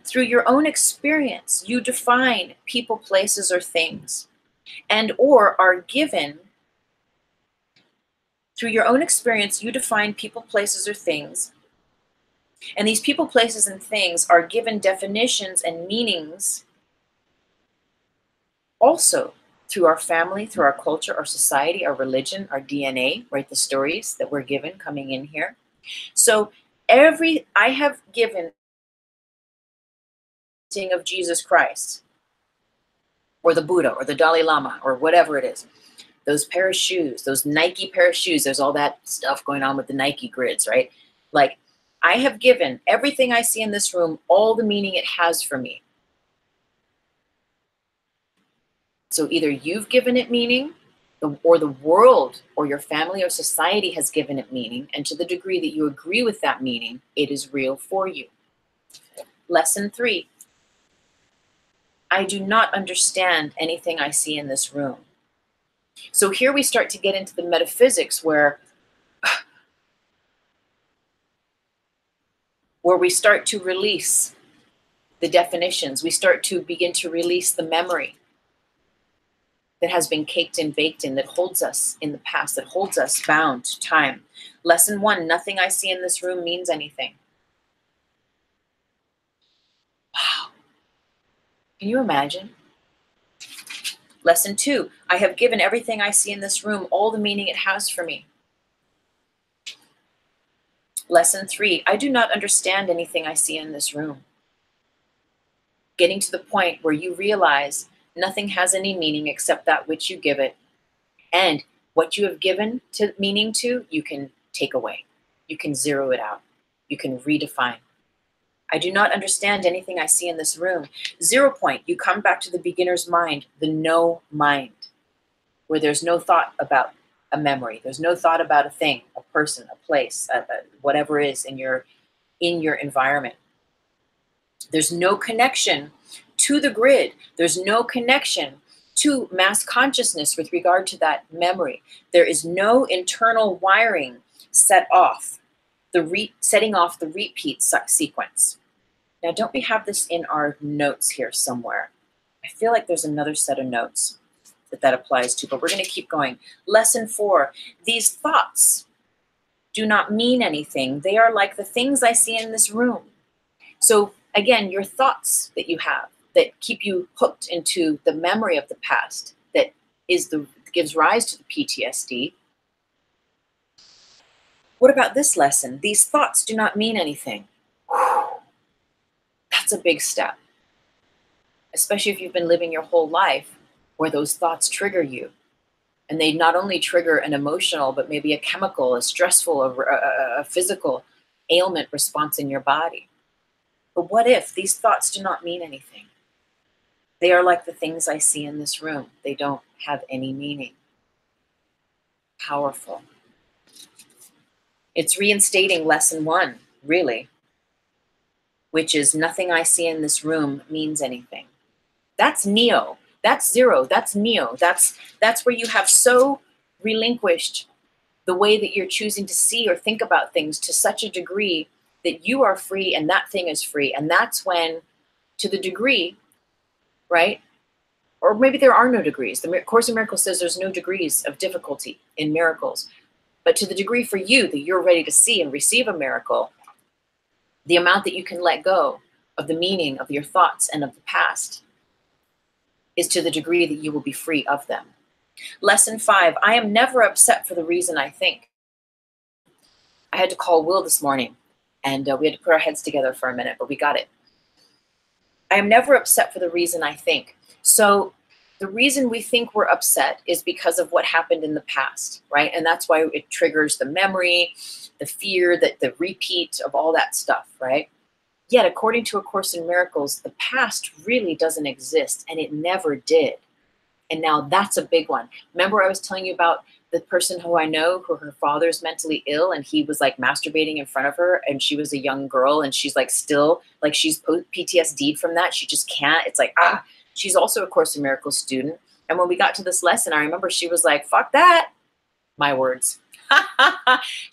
Through your own experience, you define people, places, or things, and or are given. Through your own experience, you define people, places, or things. And these people, places, and things are given definitions and meanings also through our family, through our culture, our society, our religion, our DNA, right? The stories that we're given coming in here. So I have given of Jesus Christ or the Buddha or the Dalai Lama or whatever it is. Those pair of shoes, those Nike pair of shoes, there's all that stuff going on with the Nike grids, right? Like, I have given everything I see in this room all the meaning it has for me. So either you've given it meaning, or the world or your family or society has given it meaning, and to the degree that you agree with that meaning, it is real for you. Lesson 3. I do not understand anything I see in this room. So here we start to get into the metaphysics where we start to release the definitions. We start to begin to release the memory that has been caked and baked in, that holds us in the past, that holds us bound to time. Lesson 1, nothing I see in this room means anything. Wow. Can you imagine? Lesson 2, I have given everything I see in this room all the meaning it has for me. Lesson 3, I do not understand anything I see in this room. Getting to the point where you realize nothing has any meaning except that which you give it. And what you have given to meaning to, you can take away. You can zero it out. You can redefine. I do not understand anything I see in this room. 0 point, you come back to the beginner's mind, the no mind, where there's no thought about a memory. There's no thought about a thing, a person, a place, whatever is in your environment. There's no connection to the grid. There's no connection to mass consciousness with regard to that memory. There is no internal wiring setting off the repeat sequence. Now, don't we have this in our notes here somewhere? I feel like there's another set of notes that applies to, but we're going to keep going. Lesson 4, these thoughts do not mean anything. They are like the things I see in this room. So again, your thoughts that you have that keep you hooked into the memory of the past, that gives rise to the PTSD. What about this lesson? These thoughts do not mean anything. That's a big step, especially if you've been living your whole life where those thoughts trigger you. And they not only trigger an emotional, but maybe a chemical, a stressful, a physical ailment response in your body. But what if these thoughts do not mean anything? They are like the things I see in this room. They don't have any meaning. Powerful. It's reinstating lesson 1, really, which is nothing I see in this room means anything. That's Neo. That's 0. That's Neo. That's where you have so relinquished the way that you're choosing to see or think about things to such a degree that you are free and that thing is free. And that's when, to the degree, right? Or maybe there are no degrees. The Course in Miracles says there's no degrees of difficulty in miracles. But to the degree for you that you're ready to see and receive a miracle, the amount that you can let go of the meaning of your thoughts and of the past is to the degree that you will be free of them. Lesson 5, I am never upset for the reason I think. I had to call Will this morning, and we had to put our heads together for a minute, but we got it. I am never upset for the reason I think. So the reason we think we're upset is because of what happened in the past, right? And that's why it triggers the memory, the fear, the repeat of all that stuff, right? Yet, according to A Course in Miracles, the past really doesn't exist, and it never did. And now that's a big one. Remember I was telling you about the person who I know, who her father's mentally ill, and he was like masturbating in front of her, and she was a young girl, and she's like still, like she's PTSD'd from that. She just can't. It's like, she's also a Course in Miracles student. And when we got to this lesson, I remember she was like, fuck that. My words.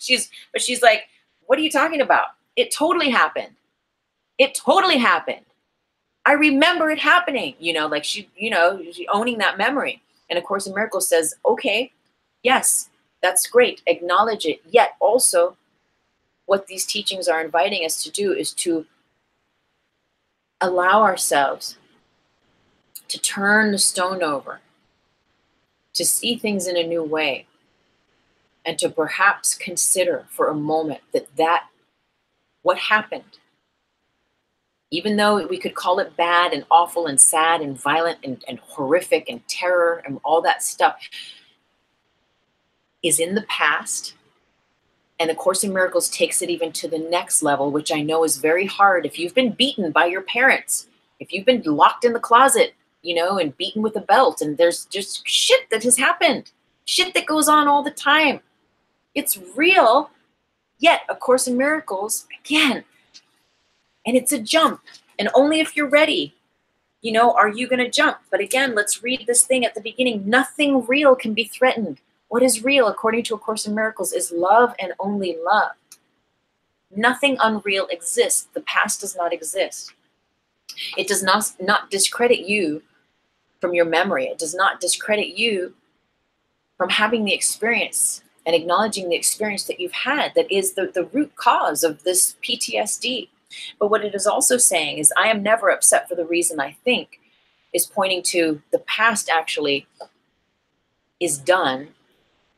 She's like, what are you talking about? It totally happened. It totally happened. I remember it happening, like she owning that memory. And A Course in Miracles says, okay, yes, that's great. Acknowledge it. Yet also what these teachings are inviting us to do is to allow ourselves to turn the stone over, to see things in a new way, and to perhaps consider for a moment that what happened, even though we could call it bad and awful and sad and violent and horrific and terror and all that stuff, is in the past, And the Course in Miracles takes it even to the next level, which I know is very hard. If you've been beaten by your parents, if you've been locked in the closet, you know, and beaten with a belt, and there's just shit that has happened, shit that goes on all the time. It's real, yet A Course in Miracles, again, and it's a jump. And only if you're ready, you know, are you going to jump? But again, let's read this thing at the beginning. Nothing real can be threatened. What is real, according to A Course in Miracles, is love and only love. Nothing unreal exists. The past does not exist. It does not discredit you from your memory. It does not discredit you from having the experience and acknowledging the experience that you've had that is the root cause of this PTSD. But what it is also saying is, I am never upset for the reason I think, is pointing to the past actually is done,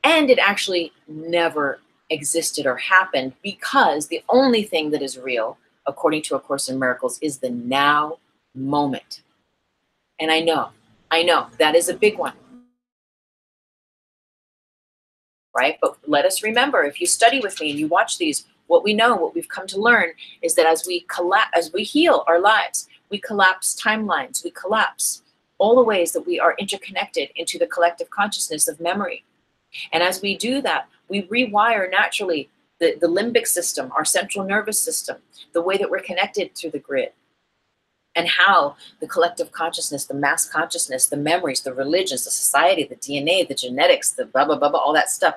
and it actually never existed or happened, because the only thing that is real, according to A Course in Miracles, is the now moment. And I know, that is a big one, right? But let us remember, if you study with me and you watch these, what we know, what we've come to learn, is that as we heal our lives, we collapse timelines, we collapse all the ways that we are interconnected into the collective consciousness of memory. And as we do that, we rewire naturally the limbic system, our central nervous system, the way that we're connected through the grid, and how the collective consciousness, the mass consciousness, the memories, the religions, the society, the DNA, the genetics, the blah, blah, blah, blah, all that stuff,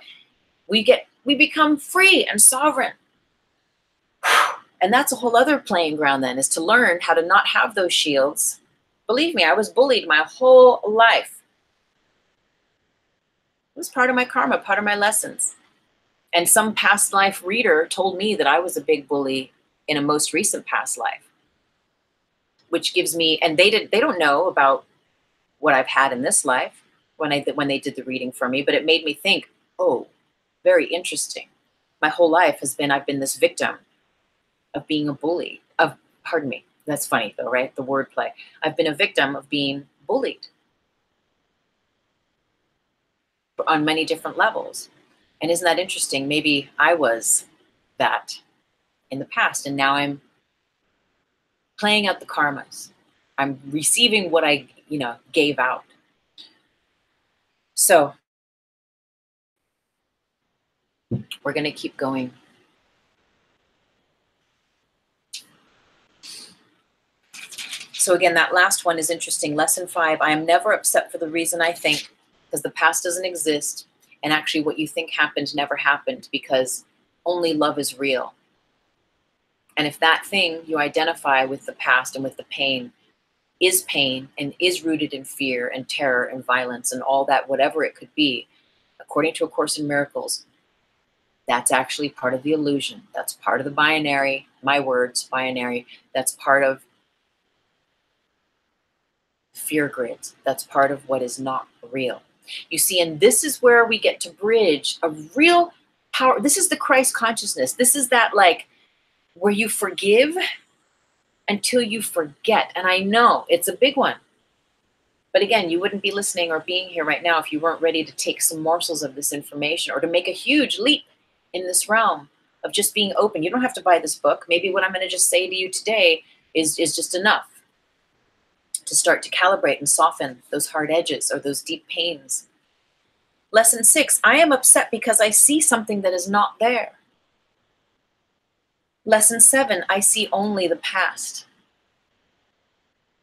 we become free and sovereign. And that's a whole other playing ground then, is to learn how to not have those shields. Believe me, I was bullied my whole life. It was part of my karma, part of my lessons. And some past life reader told me that I was a big bully in a most recent past life, which gives me, and they don't know about what I've had in this life when they did the reading for me, but it made me think, oh, very interesting. My whole life I've been this victim of being a bully, pardon me, that's funny though, right? The wordplay. I've been a victim of being bullied on many different levels. And isn't that interesting? Maybe I was that in the past, and now I'm playing out the karmas. I'm receiving what I, gave out. So we're going to keep going. So again, that last one is interesting. Lesson 5, I am never upset for the reason I think, because the past doesn't exist. And actually what you think happened never happened, because only love is real. And if that thing you identify with the past and with the pain and is rooted in fear and terror and violence and all that, whatever it could be, according to A Course in Miracles, that's actually part of the illusion. That's part of the binary, my words, binary. That's part of fear grids. That's part of what is not real. You see, and this is where we get to bridge a real power. This is the Christ consciousness. This is that, like, where you forgive until you forget. And I know it's a big one. But again, you wouldn't be listening or being here right now if you weren't ready to take some morsels of this information or to make a huge leap in this realm of just being open. You don't have to buy this book. Maybe what I'm going to just say to you today is just enough to start to calibrate and soften those hard edges or those deep pains. Lesson 6, I am upset because I see something that is not there. Lesson 7, I see only the past.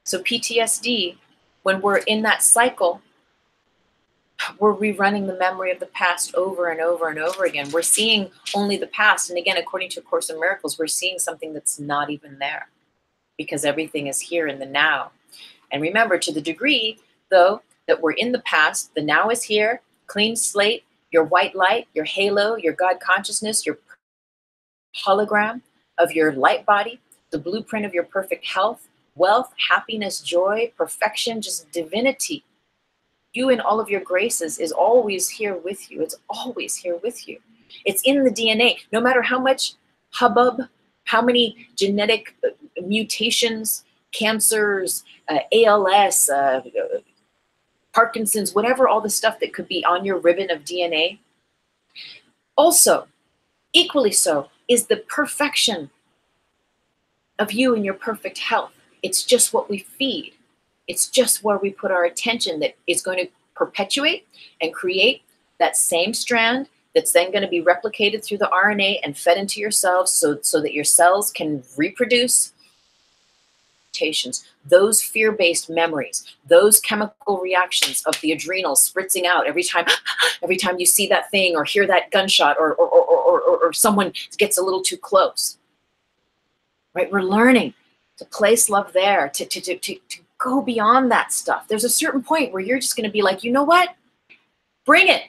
So PTSD, when we're in that cycle, we're rerunning the memory of the past over and over and over again. We're seeing only the past. And again, according to A Course in Miracles, we're seeing something that's not even there, because everything is here in the now. And remember, to the degree, though, that we're in the past, the now is here, clean slate, your white light, your halo, your God consciousness, your hologram of your light body, the blueprint of your perfect health, wealth, happiness, joy, perfection, just divinity. You in all of your graces is always here with you. It's always here with you. It's in the DNA. No matter how much hubbub, how many genetic mutations, cancers, ALS, Parkinson's, whatever, all the stuff that could be on your ribbon of DNA. Also, Equally so is the perfection of you and your perfect health. It's just what we feed. It's just where we put our attention that is going to perpetuate and create that same strand that's then going to be replicated through the RNA and fed into your cells so that your cells can reproduce mutations, those fear-based memories, those chemical reactions of the adrenals spritzing out every time you see that thing or hear that gunshot or someone gets a little too close. Right? We're learning to place love there, to go beyond that stuff. There's a certain point where you're just going to be like, you know what? Bring it.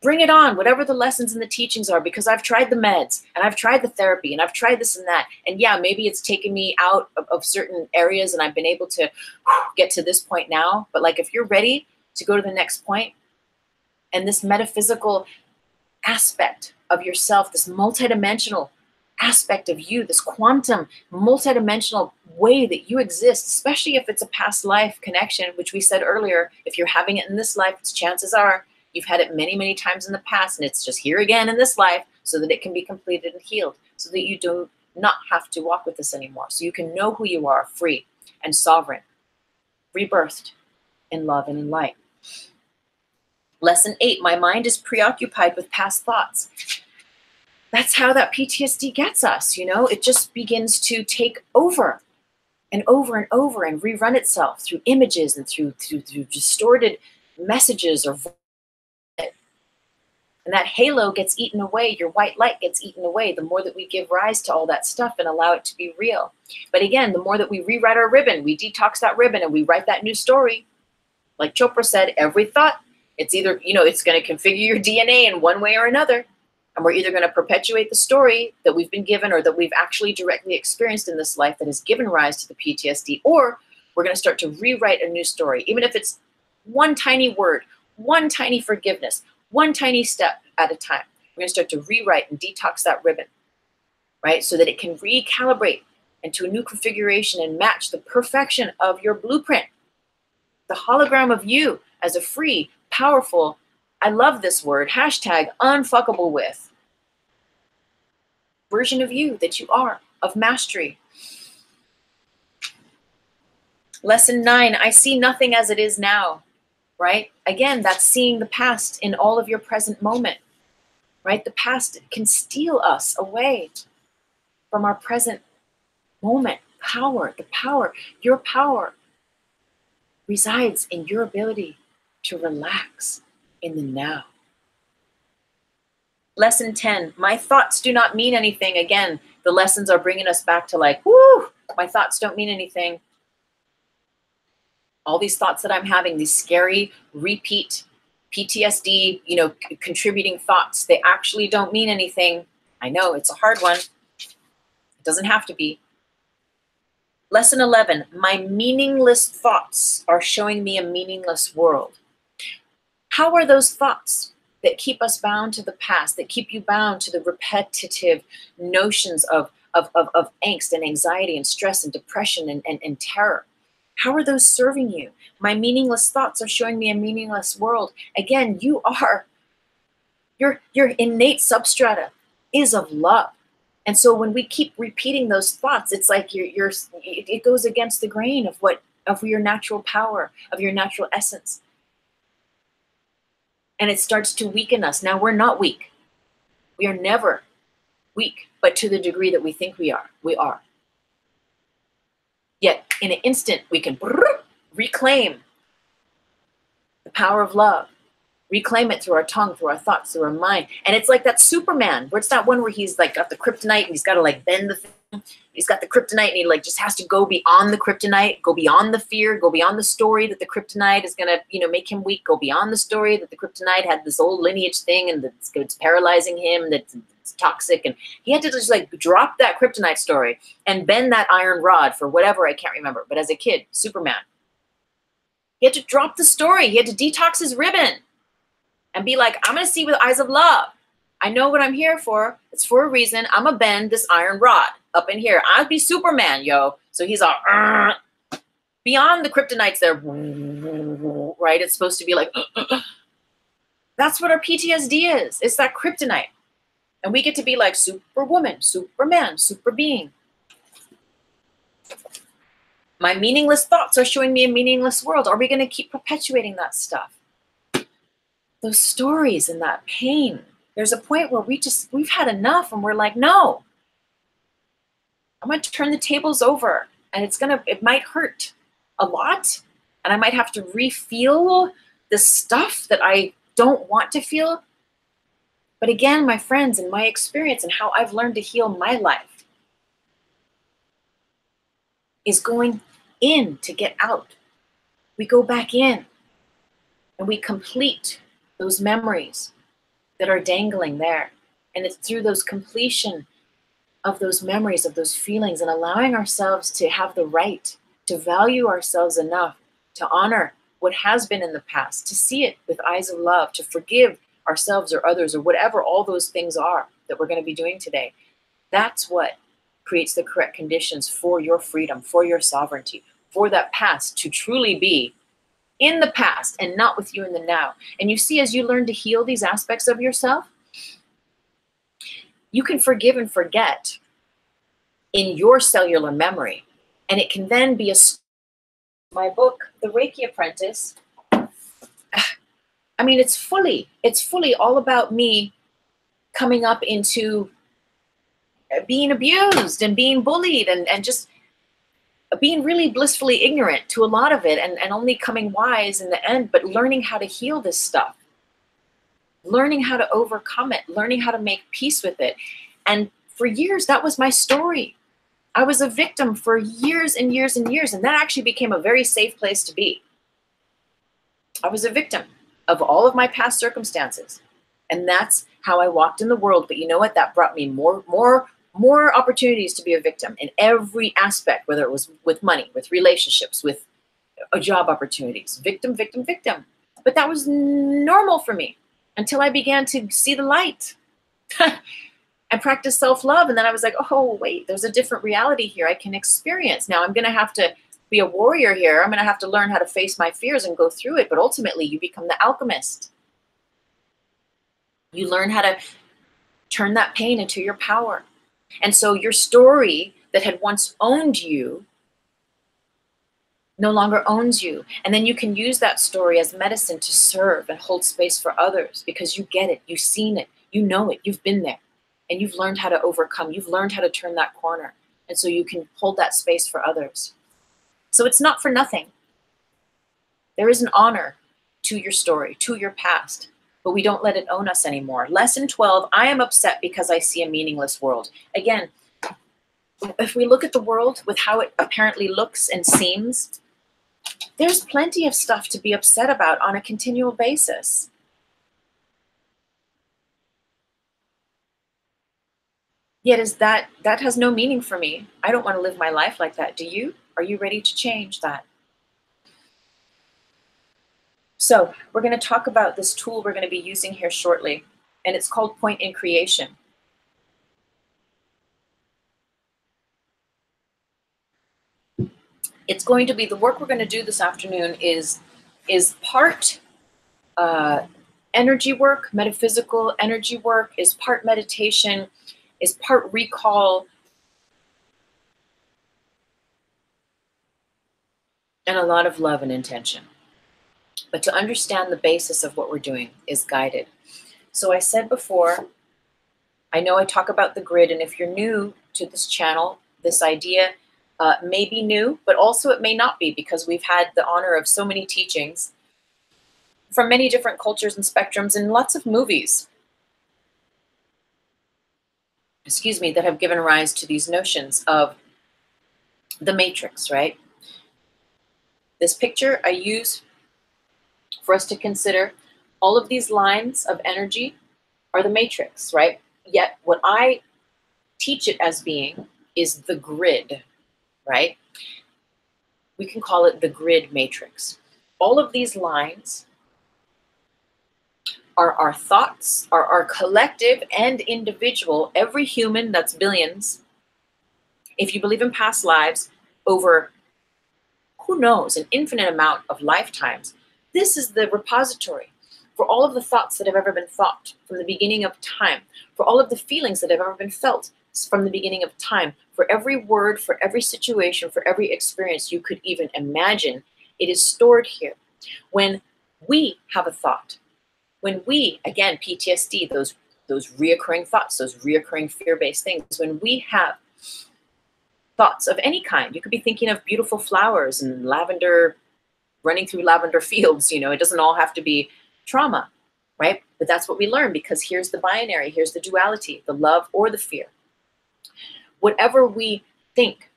Bring it on, whatever the lessons and the teachings are, because I've tried the meds and I've tried the therapy and I've tried this and that. And yeah, maybe it's taken me out of certain areas and I've been able to get to this point now. But like, if you're ready to go to the next point, and this metaphysical aspect of yourself, this multidimensional aspect of you, this quantum multidimensional way that you exist, especially if it's a past life connection, which we said earlier, if you're having it in this life, chances are you've had it many, many times in the past, and it's just here again in this life so that it can be completed and healed, so that you do not have to walk with this anymore. So you can know who you are, free and sovereign, rebirthed in love and in light. Lesson 8, my mind is preoccupied with past thoughts. That's how that PTSD gets us, you know? It just begins to take over and over and over and rerun itself through images and through distorted messages or and that halo gets eaten away, your white light gets eaten away, the more that we give rise to all that stuff and allow it to be real. But again, the more that we rewrite our ribbon, we detox that ribbon and we write that new story. Like Chopra said, every thought, it's either, you know, it's going to configure your DNA in one way or another. And we're either going to perpetuate the story that we've been given or that we've actually directly experienced in this life that has given rise to the PTSD, or we're going to start to rewrite a new story, even if it's one tiny word, one tiny forgiveness, one tiny step at a time. We're going to start to rewrite and detox that ribbon, right? So that it can recalibrate into a new configuration and match the perfection of your blueprint, the hologram of you as a free, powerful, I love this word, hashtag unfuckable with, version of you that you are, of mastery. Lesson 9, I see nothing as it is now. Right? Again, that's seeing the past in all of your present moment, right? The past can steal us away from our present moment. Power, the power, your power resides in your ability to relax in the now. Lesson 10, my thoughts do not mean anything. Again, the lessons are bringing us back to like, whoo, my thoughts don't mean anything. All these thoughts that I'm having, these scary, repeat PTSD, you know, contributing thoughts, they actually don't mean anything. I know it's a hard one. It doesn't have to be. Lesson 11, my meaningless thoughts are showing me a meaningless world. How are those thoughts that keep us bound to the past, that keep you bound to the repetitive notions of angst and anxiety and stress and depression and terror? How are those serving you? My meaningless thoughts are showing me a meaningless world. Again, your innate substrata is of love. And so when we keep repeating those thoughts, it's like it goes against the grain of your natural power, of your natural essence. And it starts to weaken us. Now, we're not weak. We are never weak, but to the degree that we think we are, we are. Yet, in an instant, we can reclaim the power of love, reclaim it through our tongue, through our thoughts, through our mind. And it's like that Superman, where it's that one where he's like got the kryptonite and he's got to like bend the thing. He's got the kryptonite and he like just has to go beyond the kryptonite, go beyond the fear, go beyond the story that the kryptonite is going to, you know, make him weak, go beyond the story that the kryptonite had this old lineage thing and that's it's paralyzing him, that's it's toxic. And he had to just like drop that kryptonite story and bend that iron rod for whatever, I can't remember. But as a kid, Superman, he had to drop the story. He had to detox his ribbon and be like, I'm going to see with eyes of love. I know what I'm here for. It's for a reason. I'm going to bend this iron rod up in here. I'll be Superman, yo. So he's all, beyond the kryptonites there, right? It's supposed to be like, that's what our PTSD is. It's that kryptonite. And we get to be like superwoman, superman, super being. My meaningless thoughts are showing me a meaningless world. Are we going to keep perpetuating that stuff? Those stories and that pain. There's a point where we've had enough and we're like, no, I'm going to turn the tables over, and it might hurt a lot, and I might have to re-feel the stuff that I don't want to feel. But again, my friends, and my experience and how I've learned to heal my life is going in to get out. We go back in and we complete those memories that are dangling there. And it's through those completion of those memories, of those feelings, and allowing ourselves to have the right to value ourselves enough to honor what has been in the past, to see it with eyes of love, to forgive ourselves or others or whatever all those things are that we're going to be doing today. That's what creates the correct conditions for your freedom, for your sovereignty, for that past to truly be in the past and not with you in the now. And you see, as you learn to heal these aspects of yourself, you can forgive and forget in your cellular memory. And it can then be my book, The Reiki Apprentice. I mean, it's fully all about me coming up into being abused and being bullied and just being really blissfully ignorant to a lot of it, and only coming wise in the end, but learning how to heal this stuff, learning how to overcome it, learning how to make peace with it. And for years, that was my story. I was a victim for years and years and years, and that actually became a very safe place to be. I was a victim of all of my past circumstances, and that's how I walked in the world. But you know what? That brought me more opportunities to be a victim in every aspect, whether it was with money, with relationships, with job opportunities. Victim, victim, victim. But that was normal for me until I began to see the light and practice self-love. And then I was like, oh, wait, there's a different reality here I can experience. Now I'm going to have to be a warrior here. I'm going to have to learn how to face my fears and go through it. But ultimately, you become the alchemist. You learn how to turn that pain into your power. And so your story that had once owned you no longer owns you. And then you can use that story as medicine to serve and hold space for others, because you get it, you've seen it, you know it, you've been there, and you've learned how to overcome, you've learned how to turn that corner. And so you can hold that space for others. So it's not for nothing. There is an honor to your story, to your past, but we don't let it own us anymore. Lesson 12, I am upset because I see a meaningless world. Again, if we look at the world with how it apparently looks and seems, there's plenty of stuff to be upset about on a continual basis. Yet that has no meaning for me. I don't want to live my life like that. Do you? Are you ready to change that? So we're going to talk about this tool we're going to be using here shortly, and it's called Point in Creation. It's going to be, the work we're going to do this afternoon is part energy work, metaphysical energy work, is part meditation, is part recall, and a lot of love and intention. But to understand the basis of what we're doing is guided. So I said before, I know I talk about the grid, and if you're new to this channel, this idea may be new, but also it may not be, because we've had the honor of so many teachings from many different cultures and spectrums, and lots of movies, excuse me, that have given rise to these notions of the matrix, right? This picture I use for us to consider all of these lines of energy are the matrix, right? Yet what I teach it as being is the grid, right? We can call it the grid matrix. All of these lines are our thoughts, are our collective and individual, every human, that's billions, if you believe in past lives, over, who knows, an infinite amount of lifetimes. This is the repository for all of the thoughts that have ever been thought from the beginning of time, for all of the feelings that have ever been felt from the beginning of time, for every word, for every situation, for every experience you could even imagine, it is stored here. When we have a thought, when we, again, PTSD, those reoccurring thoughts, those reoccurring fear-based things, when we have thoughts of any kind, you could be thinking of beautiful flowers and lavender, running through lavender fields, it doesn't all have to be trauma, right? But that's what we learn, because here's the binary, here's the duality, the love or the fear. Whatever we think,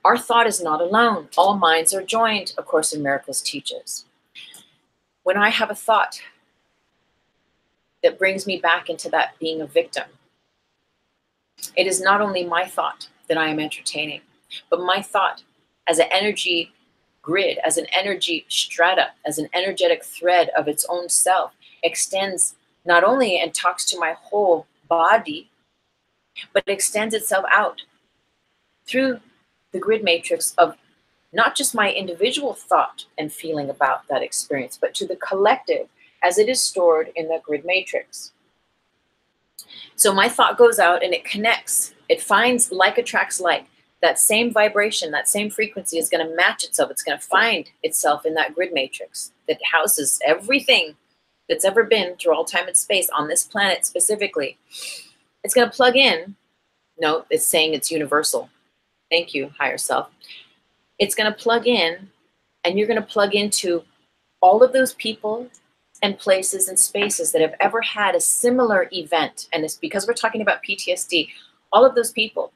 our thought is not alone. All minds are joined, A Course in Miracles teaches. When I have a thought that brings me back into that being a victim, it is not only my thought that I am entertaining, but my thought as an energy grid, as an energy strata, as an energetic thread of its own self, extends not only and talks to my whole body, but extends itself out through the grid matrix of not just my individual thought and feeling about that experience, but to the collective as it is stored in the grid matrix. So my thought goes out and it connects. It finds, like attracts like. That same vibration, that same frequency is going to match itself. It's going to find itself in that grid matrix that houses everything that's ever been through all time and space on this planet specifically. It's going to plug in. No, it's saying it's universal. Thank you, higher self. It's going to plug in, and you're going to plug into all of those people and places and spaces that have ever had a similar event. And it's because we're talking about PTSD, all of those people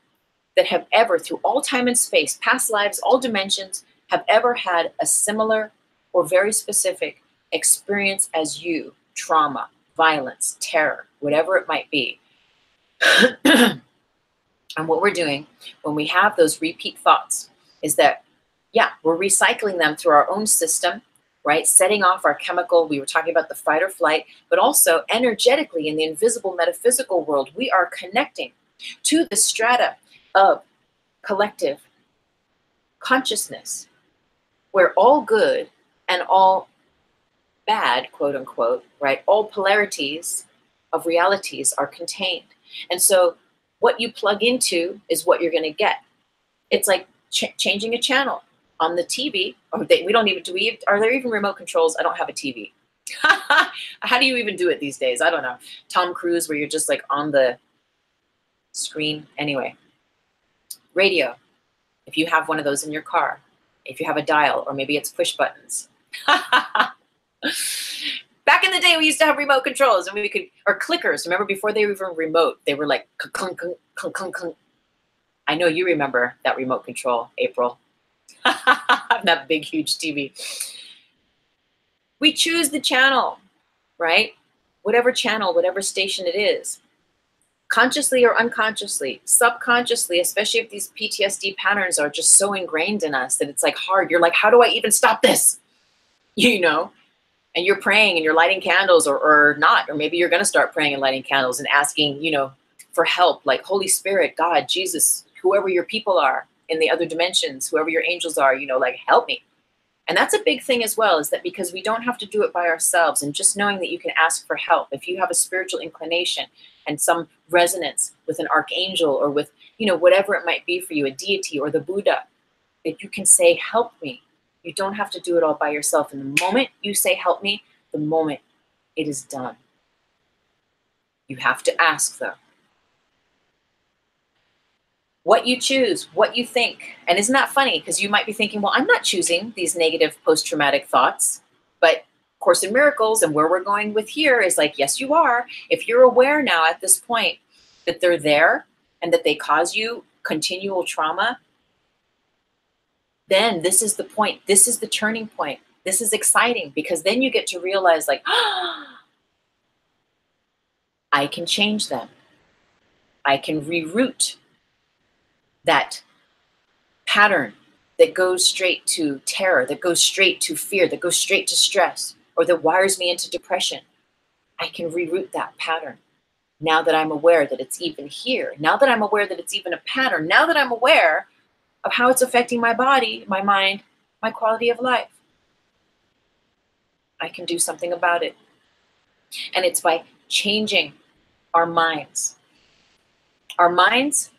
that have ever, through all time and space, past lives, all dimensions, have ever had a similar or very specific experience as you, trauma, violence, terror, whatever it might be. And what we're doing when we have those repeat thoughts is that, yeah, we're recycling them through our own system, right? Setting off our chemical, we were talking about the fight or flight, but also energetically in the invisible metaphysical world, we are connecting to the strata of collective consciousness, where all good and all bad, quote unquote, right, all polarities of realities are contained. And so what you plug into is what you're going to get. It's like changing a channel on the TV. Or we don't even, are there even remote controls? I don't have a TV. How do you even do it these days? I don't know. Tom Cruise, where you're just like on the screen. Anyway. Radio, if you have one of those in your car, if you have a dial, or maybe it's push buttons. Back in the day, we used to have remote controls, and we could, or clickers. Remember, before they were even remote, they were like, clunk, clunk, clunk, clunk, clunk. I know you remember that remote control, April. That big, huge TV. We choose the channel, right? Whatever channel, whatever station it is. Consciously or unconsciously, subconsciously, especially if these PTSD patterns are just so ingrained in us that it's like hard. You're like, how do I even stop this? And you're praying and you're lighting candles or not, or maybe you're going to start praying and lighting candles and asking, for help, like Holy Spirit, God, Jesus, whoever your people are in the other dimensions, whoever your angels are, like, help me. And that's a big thing as well, is that because we don't have to do it by ourselves, and just knowing that you can ask for help. If you have a spiritual inclination and some resonance with an archangel or with, whatever it might be for you, a deity or the Buddha, that you can say, help me. You don't have to do it all by yourself. And the moment you say, help me, the moment it is done. You have to ask, though. What you choose, what you think. And isn't that funny? Because you might be thinking, well, I'm not choosing these negative post-traumatic thoughts. But Course in Miracles and where we're going with here is like, yes, you are. If you're aware now at this point that they're there and that they cause you continual trauma, then this is the point. This is the turning point. This is exciting, because then you get to realize, like, I can change them. I can reroute that pattern that goes straight to terror, that goes straight to fear, that goes straight to stress, or that wires me into depression. I can reroute that pattern now that I'm aware that it's even here, now that I'm aware that it's even a pattern, now that I'm aware of how it's affecting my body, my mind, my quality of life. I can do something about it. And it's by changing our minds. Our minds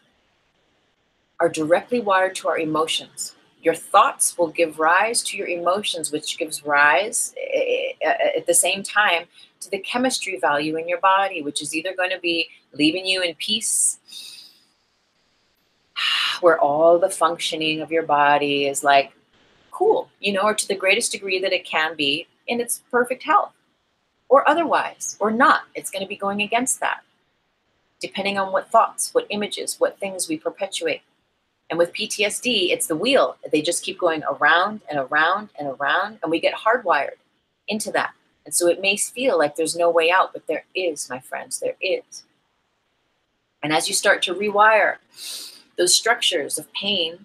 are directly wired to our emotions. Your thoughts will give rise to your emotions, which gives rise at the same time to the chemistry value in your body, which is either going to be leaving you in peace, where all the functioning of your body is like cool, you know, or to the greatest degree that it can be in its perfect health, or otherwise, or not. It's going to be going against that, depending on what thoughts, what images, what things we perpetuate. And with PTSD, it's the wheel. They just keep going around and around and around, and we get hardwired into that. And so it may feel like there's no way out, but there is, my friends, there is. And as you start to rewire those structures of pain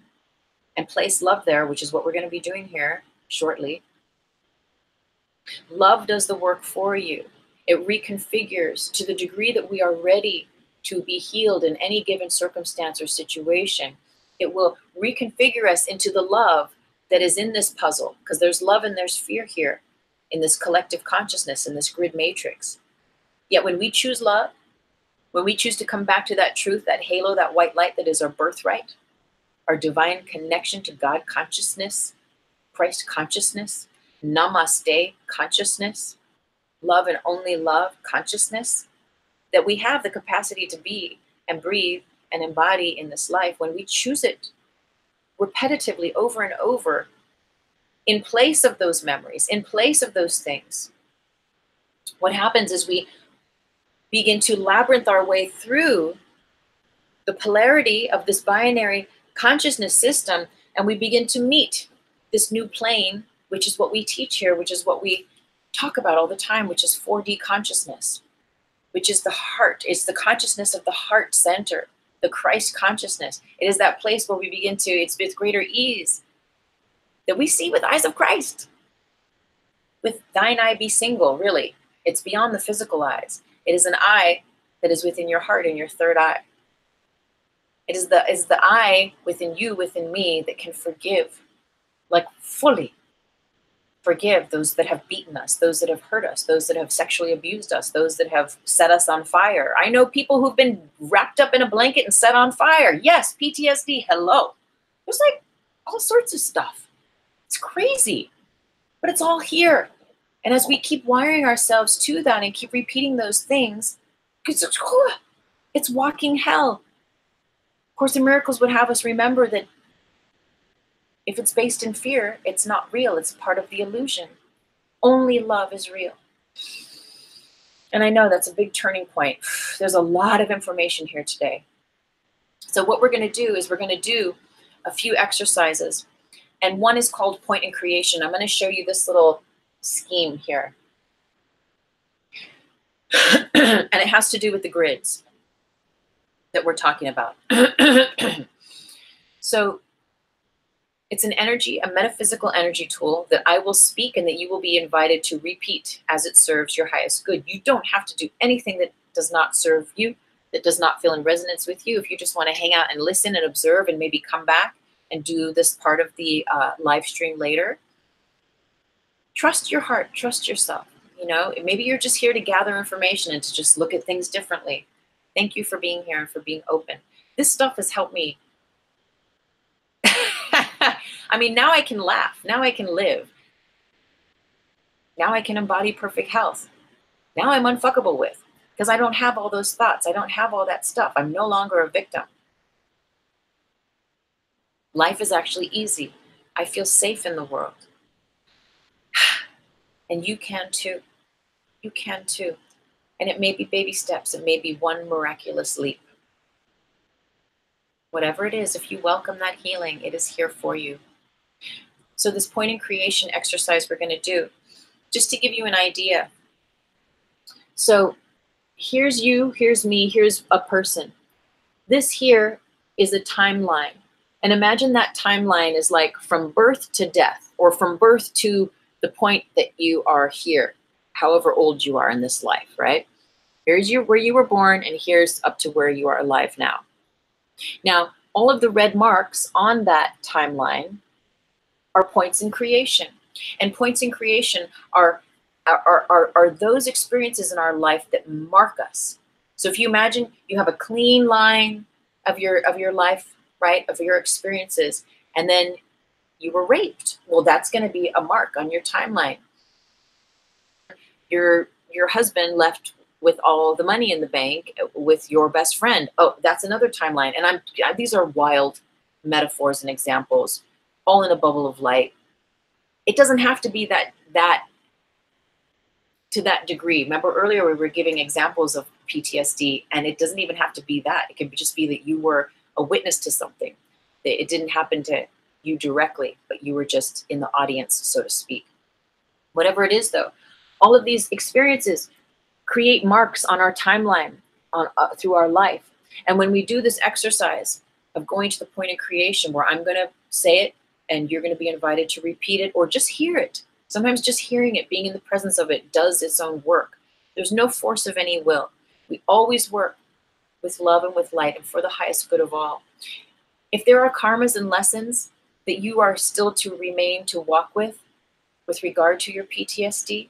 and place love there, which is what we're going to be doing here shortly, love does the work for you. It reconfigures to the degree that we are ready to be healed in any given circumstance or situation. It will reconfigure us into the love that is in this puzzle, because there's love and there's fear here in this collective consciousness, in this grid matrix. Yet when we choose love, when we choose to come back to that truth, that halo, that white light that is our birthright, our divine connection to God consciousness, Christ consciousness, namaste consciousness, love and only love consciousness, that we have the capacity to be and breathe and embody in this life, when we choose it repetitively over and over, in place of those memories, in place of those things, what happens is we begin to labyrinth our way through the polarity of this binary consciousness system, and we begin to meet this new plane, which is what we teach here, which is what we talk about all the time, which is 4D consciousness, which is the heart. It's the consciousness of the heart center, the Christ consciousness. It is that place where we begin to, it's with greater ease, that we see with eyes of Christ. With thine eye be single, really. It's beyond the physical eyes. It is an eye that is within your heart, in your third eye. It is the eye within you, within me, that can forgive, like fully forgive those that have beaten us, those that have hurt us, those that have sexually abused us, those that have set us on fire. I know people who've been wrapped up in a blanket and set on fire. Yes, PTSD, hello. There's like all sorts of stuff. It's crazy, but it's all here. And as we keep wiring ourselves to that and keep repeating those things, it's walking hell. Course in Miracles would have us remember that if it's based in fear, it's not real. It's part of the illusion. Only love is real. And I know that's a big turning point. There's a lot of information here today. So what we're going to do is we're going to do a few exercises. And one is called Point in Creation. I'm going to show you this little scheme here. And it has to do with the grids that we're talking about. So it's an energy, a metaphysical energy tool that I will speak and that you will be invited to repeat as it serves your highest good. You don't have to do anything that does not serve you, that does not feel in resonance with you. If you just want to hang out and listen and observe and maybe come back and do this part of the live stream later, trust your heart, trust yourself. You know, maybe you're just here to gather information and to just look at things differently. Thank you for being here and for being open. This stuff has helped me. I mean, now I can laugh. Now I can live. Now I can embody perfect health. Now I'm unfuckable with, because I don't have all those thoughts. I don't have all that stuff. I'm no longer a victim. Life is actually easy. I feel safe in the world. And you can too. You can too. And it may be baby steps. It may be one miraculous leap. Whatever it is, if you welcome that healing, it is here for you. So this point in creation exercise we're going to do, just to give you an idea. So here's you, here's me, here's a person. This here is a timeline. And imagine that timeline is like from birth to death, or from birth to the point that you are here, however old you are in this life, right? Here's where you were born, and here's up to where you are alive now. Now, all of the red marks on that timeline are points in creation. And points in creation are are those experiences in our life that mark us. So if you imagine you have a clean line of your life, right, of your experiences, and then you were raped, well, that's going to be a mark on your timeline. Your husband left with all the money in the bank with your best friend. Oh, that's another timeline. And these are wild metaphors and examples, all in a bubble of light. It doesn't have to be that to that degree. Remember earlier we were giving examples of PTSD, and it doesn't even have to be that. It can just be that you were a witness to something. It didn't happen to you directly, but you were just in the audience, so to speak. Whatever it is, though, all of these experiences create marks on our timeline through our life. And when we do this exercise of going to the point of creation where I'm going to say it and you're going to be invited to repeat it or just hear it. Sometimes just hearing it, being in the presence of it, does its own work. There's no force of any will. We always work with love and with light and for the highest good of all. If there are karmas and lessons that you are still to remain to walk with regard to your PTSD,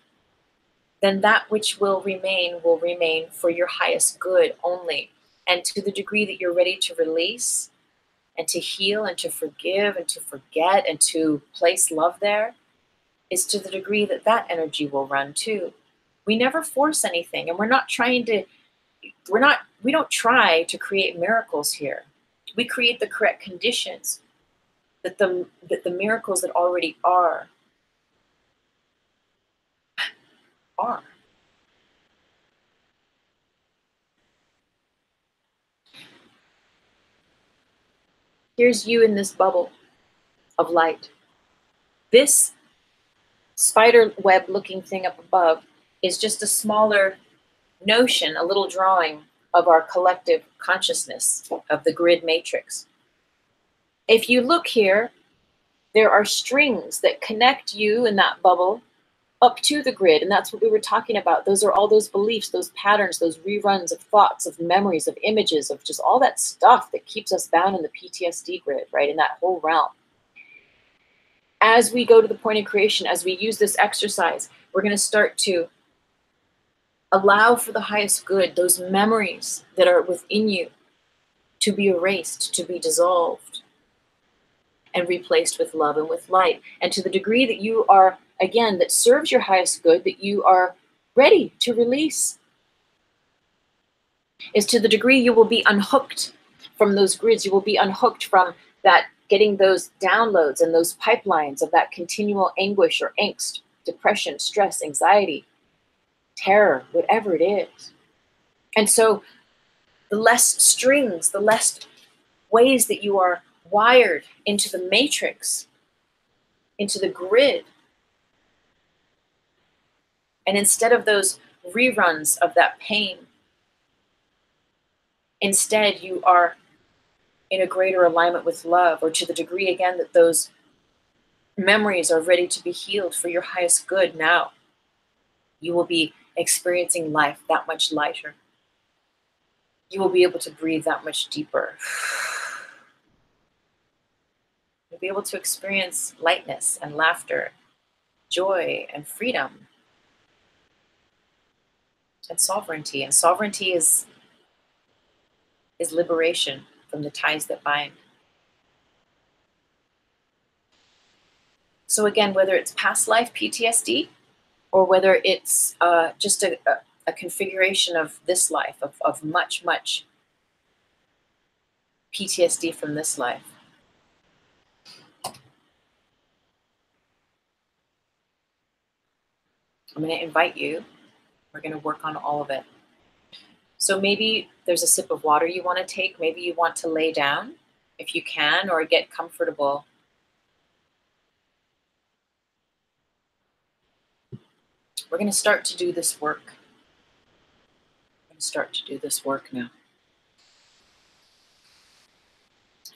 then that which will remain for your highest good only. And to the degree that you're ready to release and to heal and to forgive and to forget and to place love there, is to the degree that that energy will run too. We never force anything, and we don't try to create miracles here. We create the correct conditions that the miracles that already are. Here's you in this bubble of light. This spider web looking thing up above is just a smaller notion, a little drawing of our collective consciousness of the grid matrix. If you look here, there are strings that connect you in that bubble up to the grid, and that's what we were talking about. Those are all those beliefs, those patterns, those reruns of thoughts, of memories, of images, of just all that stuff that keeps us bound in the PTSD grid, right, in that whole realm. As we go to the point of creation, as we use this exercise, we're going to start to allow for the highest good, those memories that are within you, to be erased, to be dissolved, and replaced with love and with light. And to the degree that you are, again, that serves your highest good, that you are ready to release, is to the degree you will be unhooked from those grids. You will be unhooked from that, getting those downloads and those pipelines of that continual anguish or angst, depression, stress, anxiety, terror, whatever it is. And so the less strings, the less ways that you are wired into the matrix, into the grid. And instead of those reruns of that pain, instead you are in a greater alignment with love, or to the degree, again, that those memories are ready to be healed for your highest good now, you will be experiencing life that much lighter. You will be able to breathe that much deeper. You'll be able to experience lightness and laughter, joy and freedom, and sovereignty. And sovereignty is liberation from the ties that bind. So again, whether it's past life PTSD, or whether it's just a configuration of this life, of much, much PTSD from this life, I'm going to invite you. We're going to work on all of it. So maybe there's a sip of water you want to take. Maybe you want to lay down if you can, or get comfortable. We're going to start to do this work. We're going to start to do this work now.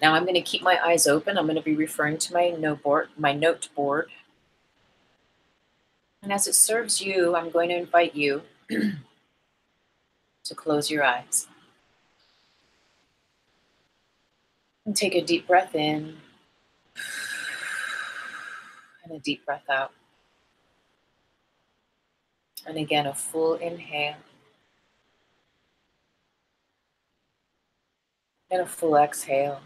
Now I'm going to keep my eyes open. I'm going to be referring to my note board. And as it serves you, I'm going to invite you to close your eyes. And take a deep breath in and a deep breath out. And again, a full inhale and a full exhale.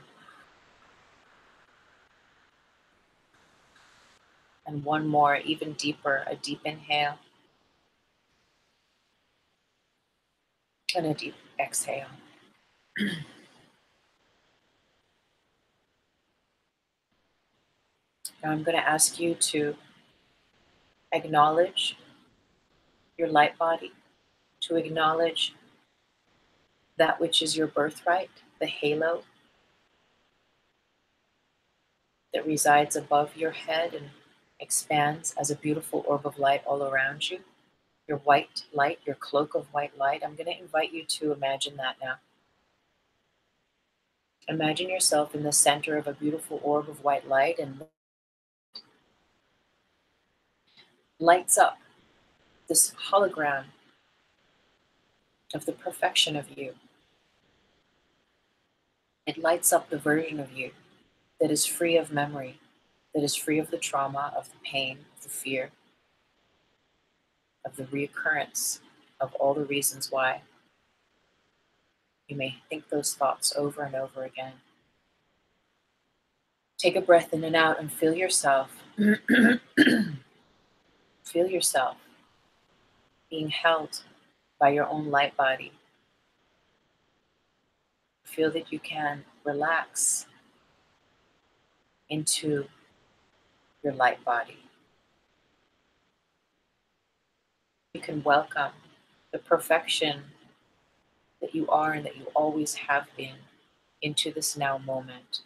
And one more, even deeper, a deep inhale and a deep exhale. Now I'm going to ask you to acknowledge your light body, to acknowledge that which is your birthright, the halo that resides above your head and expands as a beautiful orb of light all around you. Your white light, your cloak of white light. I'm going to invite you to imagine that now. Imagine yourself in the center of a beautiful orb of white light, and lights up this hologram of the perfection of you. It lights up the version of you that is free of memory, that is free of the trauma, of the pain, of the fear, of the reoccurrence of all the reasons why you may think those thoughts over and over again. Take a breath in and out and feel yourself. Feel yourself being held by your own light body. Feel that you can relax into your light body. You can welcome the perfection that you are and that you always have been into this now moment.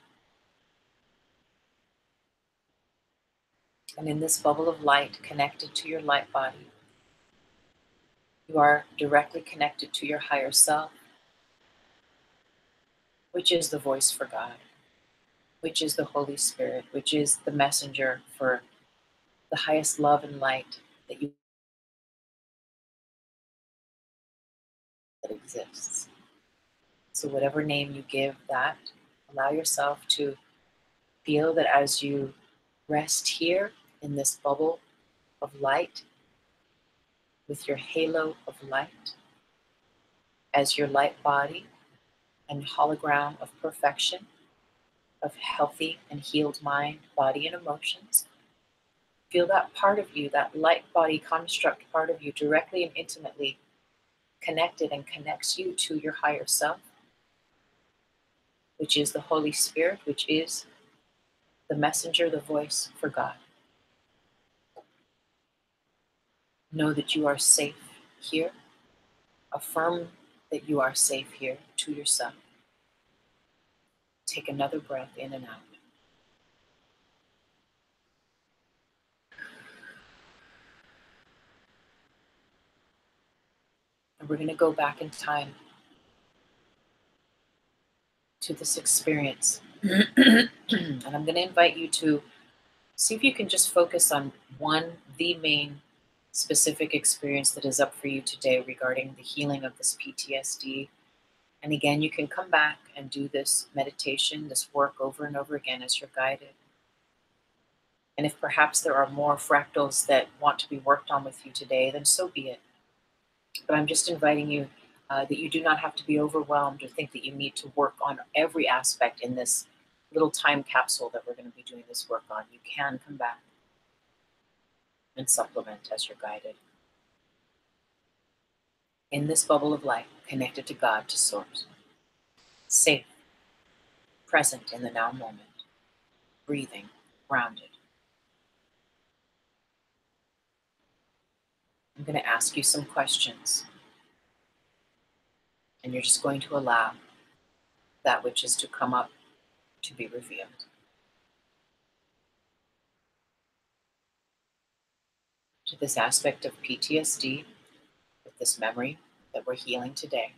And in this bubble of light connected to your light body, you are directly connected to your higher self, which is the voice for God, which is the Holy Spirit, which is the messenger for the highest love and light that exists. So whatever name you give that, allow yourself to feel that as you rest here in this bubble of light, with your halo of light, as your light body and hologram of perfection, of healthy and healed mind, body, and emotions, feel that part of you, that light body construct part of you, directly and intimately connected and connects you to your higher self, which is the Holy Spirit, which is the messenger, the voice for God. Know that you are safe here. Affirm that you are safe here to yourself. Take another breath in and out. And we're going to go back in time to this experience. And I'm going to invite you to see if you can just focus on the main specific experience that is up for you today regarding the healing of this PTSD. And again, you can come back and do this meditation, this work over and over again as you're guided. And if perhaps there are more fractals that want to be worked on with you today, then so be it. But I'm just inviting you that you do not have to be overwhelmed or think that you need to work on every aspect in this little time capsule that we're going to be doing this work on. You can come back and supplement as you're guided. In this bubble of light, connected to God, to Source, safe, present in the now moment, breathing, grounded. I'm going to ask you some questions, and you're just going to allow that which is to come up to be revealed. To this aspect of PTSD, with this memory that we're healing today,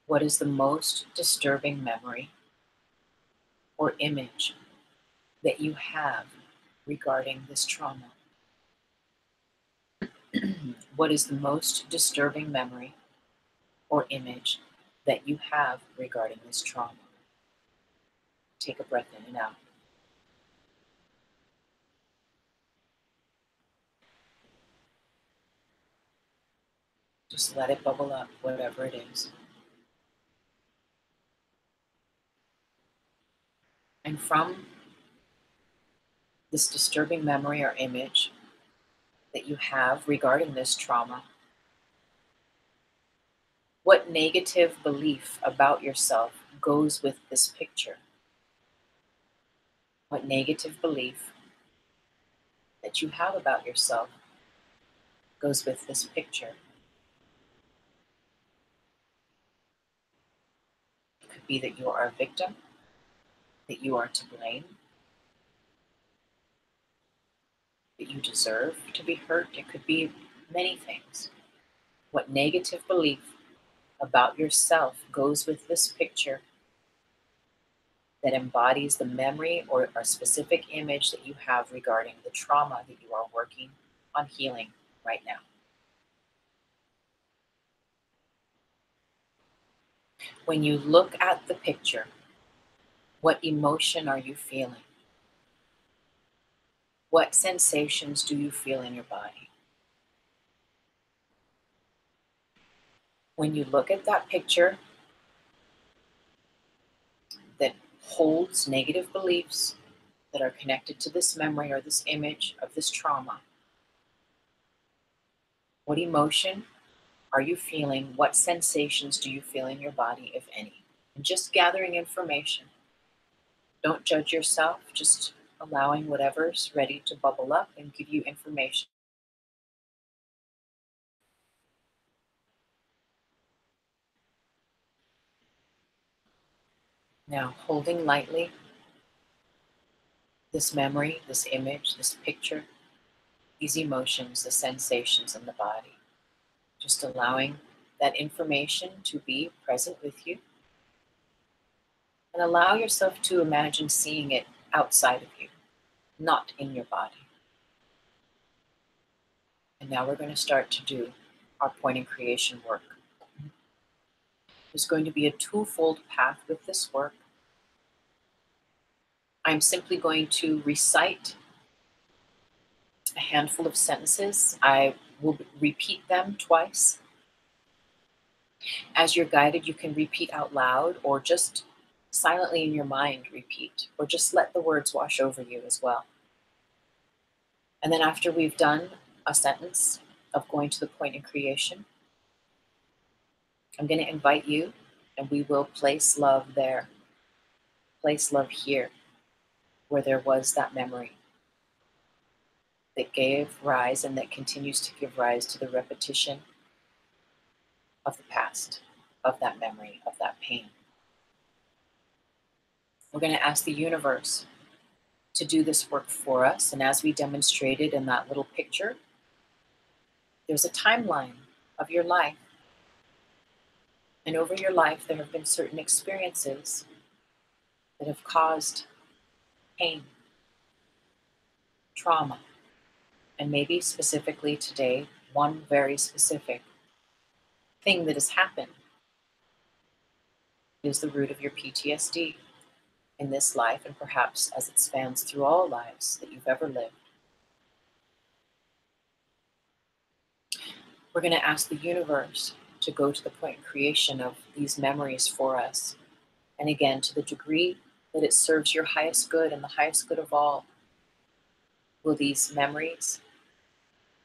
what is the most disturbing memory or image that you have regarding this trauma? What is the most disturbing memory or image that you have regarding this trauma? Take a breath in and out. Just let it bubble up, whatever it is. And from this disturbing memory or image that you have regarding this trauma, what negative belief about yourself goes with this picture? What negative belief that you have about yourself goes with this picture? It could be that you are a victim, that you are to blame, that you deserve to be hurt. It could be many things. What negative belief about yourself goes with this picture that embodies the memory or a specific image that you have regarding the trauma that you are working on healing right now? When you look at the picture, what emotion are you feeling? What sensations do you feel in your body? When you look at that picture that holds negative beliefs that are connected to this memory or this image of this trauma, what emotion are you feeling? What sensations do you feel in your body, if any? And just gathering information. Don't judge yourself, just allowing whatever's ready to bubble up and give you information. Now, holding lightly this memory, this image, this picture, these emotions, the sensations in the body, just allowing that information to be present with you, and allow yourself to imagine seeing it outside of you, not in your body. And now we're going to start to do our point in creation work. There's going to be a twofold path with this work. I'm simply going to recite a handful of sentences. I will repeat them twice. As you're guided, you can repeat out loud or just silently in your mind repeat, or just let the words wash over you as well. And then after we've done a sentence of going to the point in creation, I'm going to invite you, and we will place love there, place love here, where there was that memory that gave rise and that continues to give rise to the repetition of the past, of that memory, of that pain. We're going to ask the universe to do this work for us. And as we demonstrated in that little picture, there's a timeline of your life. And over your life, there have been certain experiences that have caused pain, trauma, and maybe specifically today, one very specific thing that has happened is the root of your PTSD in this life, and perhaps as it spans through all lives that you've ever lived. We're going to ask the universe to go to the point of creation of these memories for us. And again, to the degree that it serves your highest good and the highest good of all, will these memories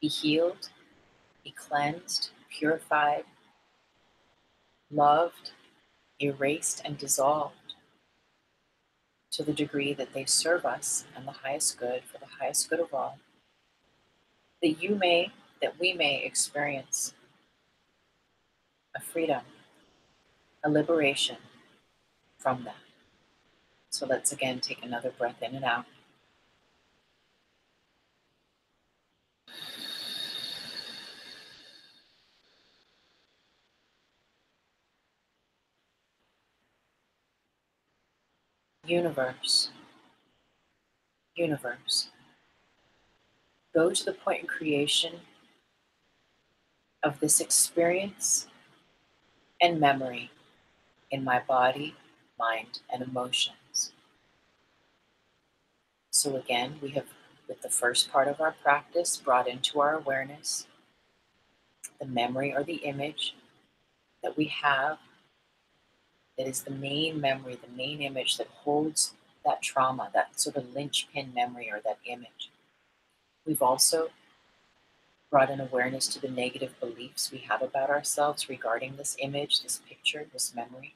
be healed, be cleansed, purified, loved, erased, and dissolved to the degree that they serve us and the highest good for the highest good of all, that we may experience a freedom, a liberation from that. So let's again take another breath in and out. Universe, universe, go to the point in creation of this experience and memory in my body, mind, and emotions. So again, we have, with the first part of our practice, brought into our awareness the memory or the image that we have that is the main memory, the main image that holds that trauma, that sort of linchpin memory or that image. We've also brought an awareness to the negative beliefs we have about ourselves regarding this image, this picture, this memory.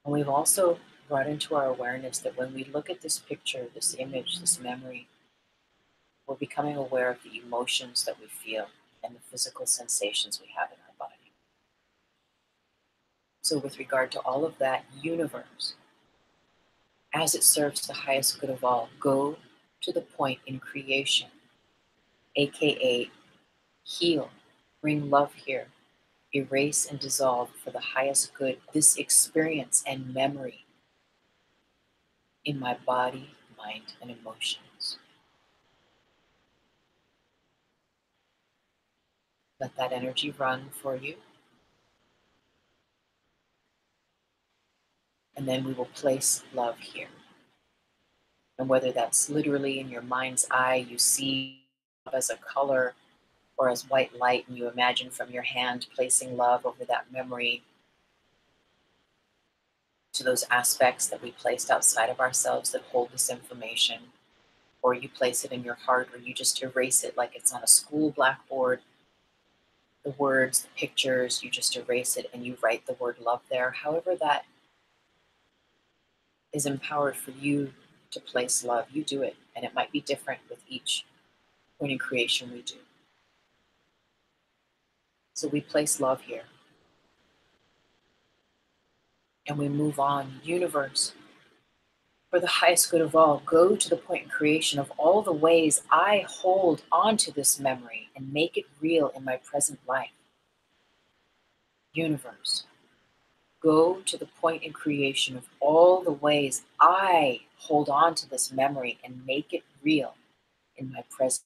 And we've also brought into our awareness that when we look at this picture, this image, this memory, we're becoming aware of the emotions that we feel and the physical sensations we have in our body. So, with regard to all of that, universe, as it serves the highest good of all, go to the point in creation, aka heal, bring love here, erase and dissolve for the highest good this experience and memory in my body, mind, and emotions. Let that energy run for you. And then we will place love here. And whether that's literally in your mind's eye, you see love as a color or as white light, and you imagine from your hand placing love over that memory to those aspects that we placed outside of ourselves that hold this information, or you place it in your heart, or you just erase it like it's on a school blackboard. The words, the pictures, you just erase it and you write the word love there. However that is empowered for you to place love, you do it. And it might be different with each point in creation we do. So we place love here. And we move on. Universe, for the highest good of all, go to the point in creation of all the ways I hold onto this memory and make it real in my present life. Universe, go to the point in creation of all the ways I hold on to this memory and make it real in my present.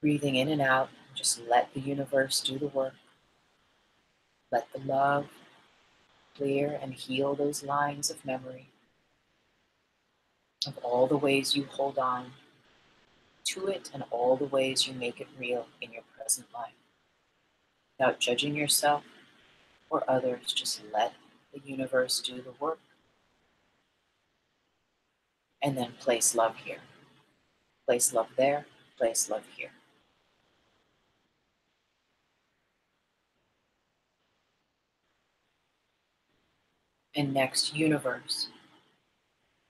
Breathing in and out, just let the universe do the work. Let the love clear and heal those lines of memory of all the ways you hold on to it and all the ways you make it real in your present life. Without judging yourself or others, just let the universe do the work. And then place love here. Place love there, place love here. And next, universe,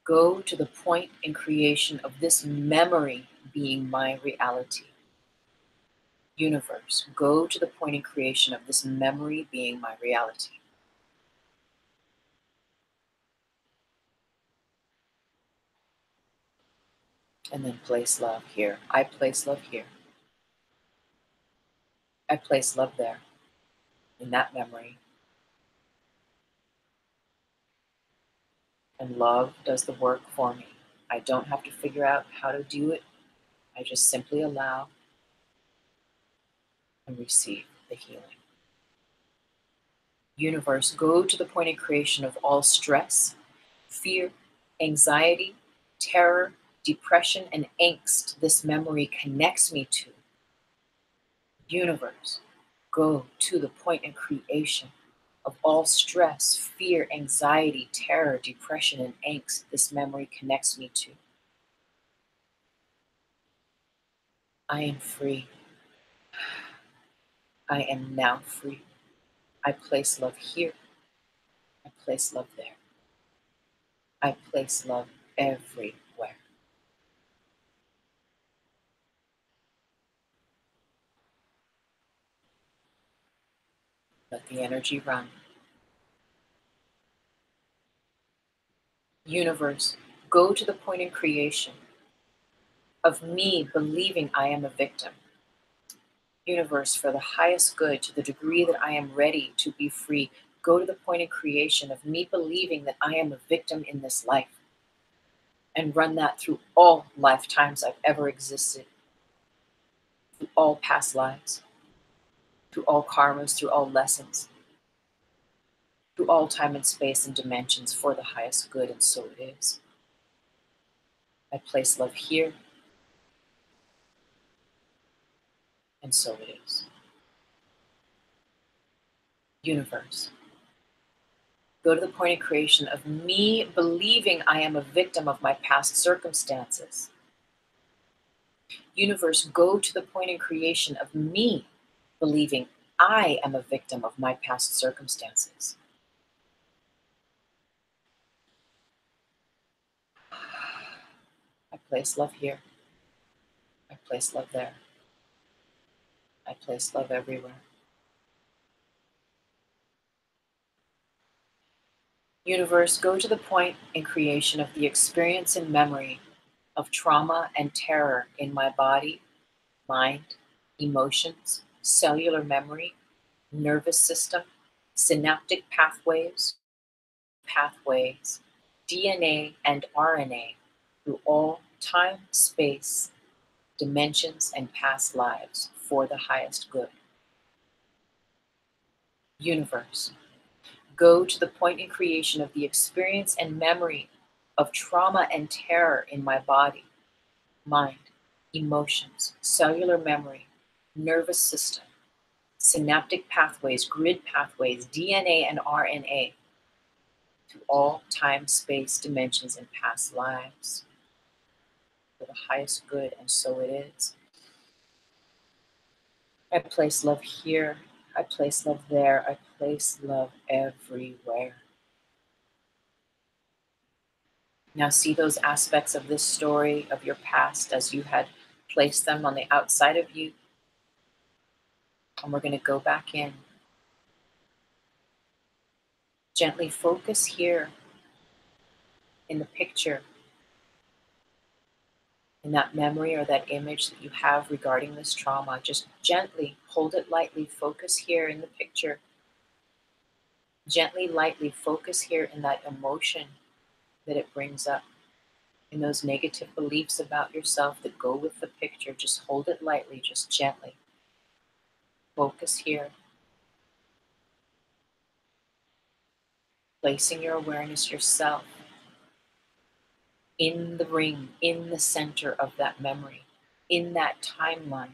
go to the point in creation of this memory being my reality. Universe, go to the point in creation of this memory being my reality. And then place love here. I place love here. I place love there, in that memory. And love does the work for me. I don't have to figure out how to do it. I just simply allow and receive the healing. Universe, go to the point in creation of all stress, fear, anxiety, terror, depression, and angst this memory connects me to. Universe, go to the point in creation of all stress, fear, anxiety, terror, depression, and angst this memory connects me to. I am free. I am now free. I place love here. I place love there. I place love everywhere. Let the energy run. Universe, go to the point in creation of me believing I am a victim. Universe, for the highest good, to the degree that I am ready to be free, go to the point in creation of me believing that I am a victim in this life, and run that through all lifetimes I've ever existed, through all past lives, through all karmas, through all lessons, through all time and space and dimensions for the highest good, and so it is. I place love here. and so it is. Universe, go to the point of creation of me believing I am a victim of my past circumstances. Universe, go to the point in creation of me believing I am a victim of my past circumstances. I place love here. I place love there. I place love everywhere. Universe, go to the point in creation of the experience and memory of trauma and terror in my body, mind, emotions, cellular memory, nervous system, synaptic pathways, DNA and RNA through all time, space, dimensions, and past lives for the highest good. Universe, go to the point in creation of the experience and memory of trauma and terror in my body, mind, emotions, cellular memory, nervous system, synaptic pathways, grid pathways, DNA and RNA, to all time, space, dimensions, and past lives for the highest good, and so it is. I place love here. I place love there. I place love everywhere. Now see those aspects of this story of your past as you had placed them on the outside of you. And we're going to go back in. Gently focus here in the picture, in that memory or that image that you have regarding this trauma. Just gently hold it lightly. Focus here in the picture. Gently, lightly focus here in that emotion that it brings up, in those negative beliefs about yourself that go with the picture. Just hold it lightly, just gently. Focus here. Placing your awareness yourself in the ring, in the center of that memory, in that timeline,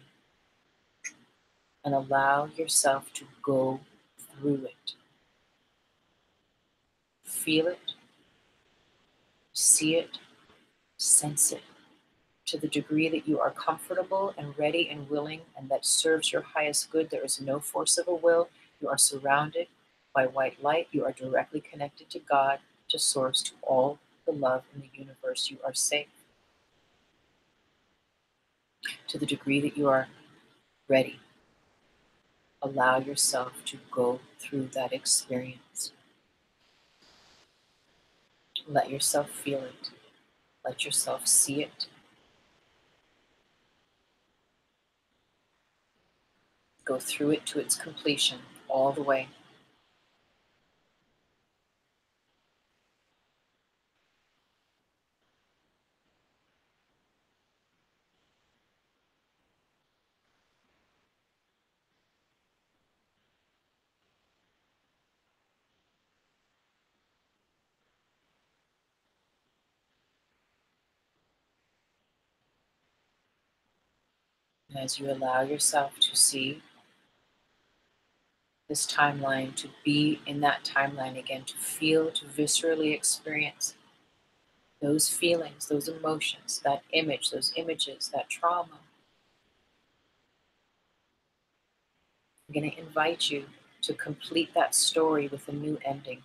and allow yourself to go through it. Feel it, see it, sense it, to the degree that you are comfortable and ready and willing, and that serves your highest good. There is no force of a will. You are surrounded by white light. You are directly connected to God, to Source, to all the love in the universe. You are safe. To the degree that you are ready, allow yourself to go through that experience. Let yourself feel it. Let yourself see it. Go through it to its completion, all the way. And as you allow yourself to see this timeline, to be in that timeline again, to feel, to viscerally experience those feelings, those emotions, that image, those images, that trauma, I'm going to invite you to complete that story with a new ending.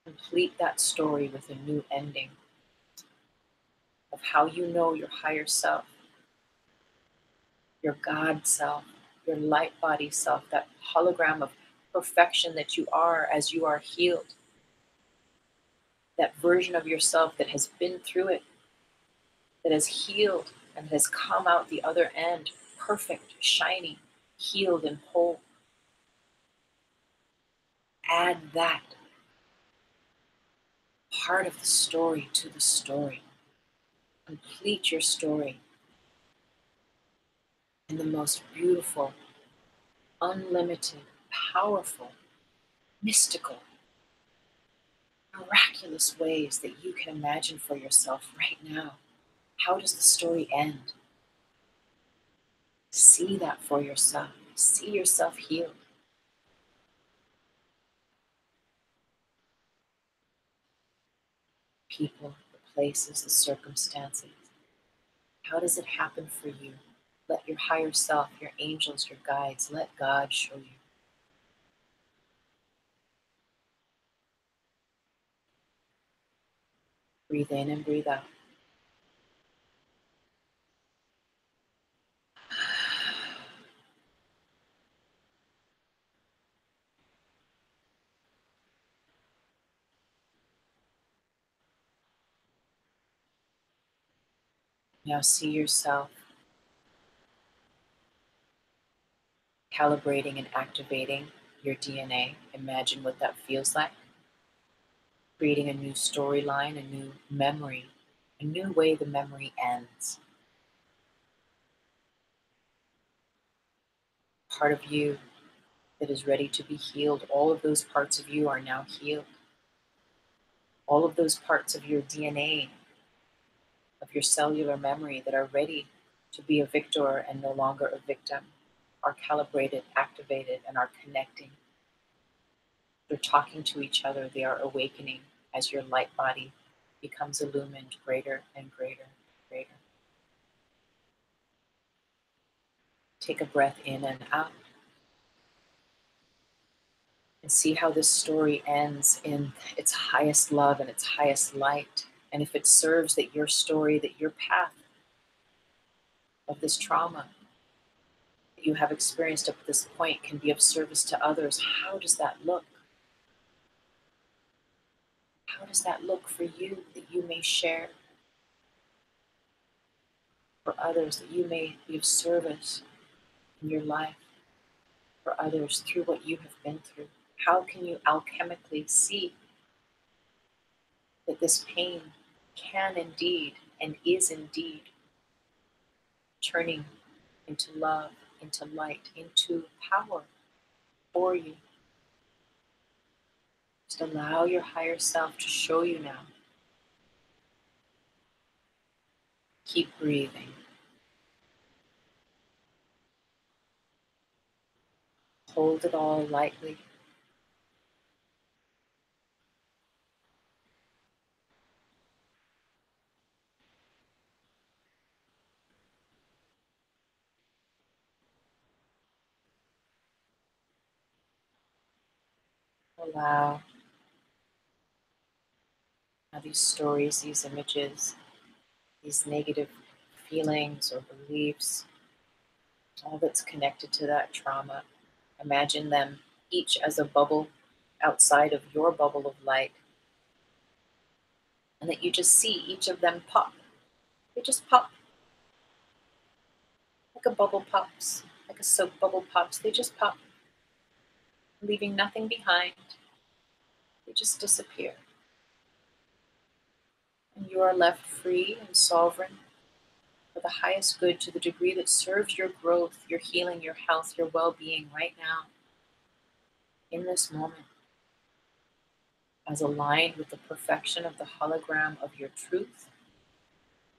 Complete that story with a new ending of how you know your higher self, your God self, your light body self, that hologram of perfection that you are as you are healed. That version of yourself that has been through it, that has healed and has come out the other end, perfect, shiny, healed, and whole. Add that part of the story to the story. Complete your story in the most beautiful, unlimited, powerful, mystical, miraculous ways that you can imagine for yourself right now. How does the story end? See that for yourself. See yourself healed. People, the places, the circumstances. How does it happen for you? Let your higher self, your angels, your guides, let God show you. Breathe in and breathe out. Now see yourself calibrating and activating your DNA. Imagine what that feels like. Creating a new storyline, a new memory, a new way the memory ends. Part of you that is ready to be healed. All of those parts of you are now healed. All of those parts of your DNA, of your cellular memory that are ready to be a victor and no longer a victim, are calibrated, activated, and are connecting. They're talking to each other. They are awakening as your light body becomes illumined greater and greater and greater. Take a breath in and out and see how this story ends in its highest love and its highest light. And if it serves that your story, that your path of this trauma that you have experienced up to this point can be of service to others, how does that look? How does that look for you that you may share for others, that you may be of service in your life for others through what you have been through? How can you alchemically see that this pain can indeed and is indeed turning into love, into light, into power for you? Just allow your higher self to show you now. Keep breathing. Hold it all lightly. Allow now these stories, these images, these negative feelings or beliefs, all that's connected to that trauma. Imagine them each as a bubble outside of your bubble of light, and that you just see each of them pop. They just pop like a bubble pops, like a soap bubble pops. They just pop, leaving nothing behind. They just disappear. And you are left free and sovereign for the highest good to the degree that serves your growth, your healing, your health, your well-being right now, in this moment, as aligned with the perfection of the hologram of your truth,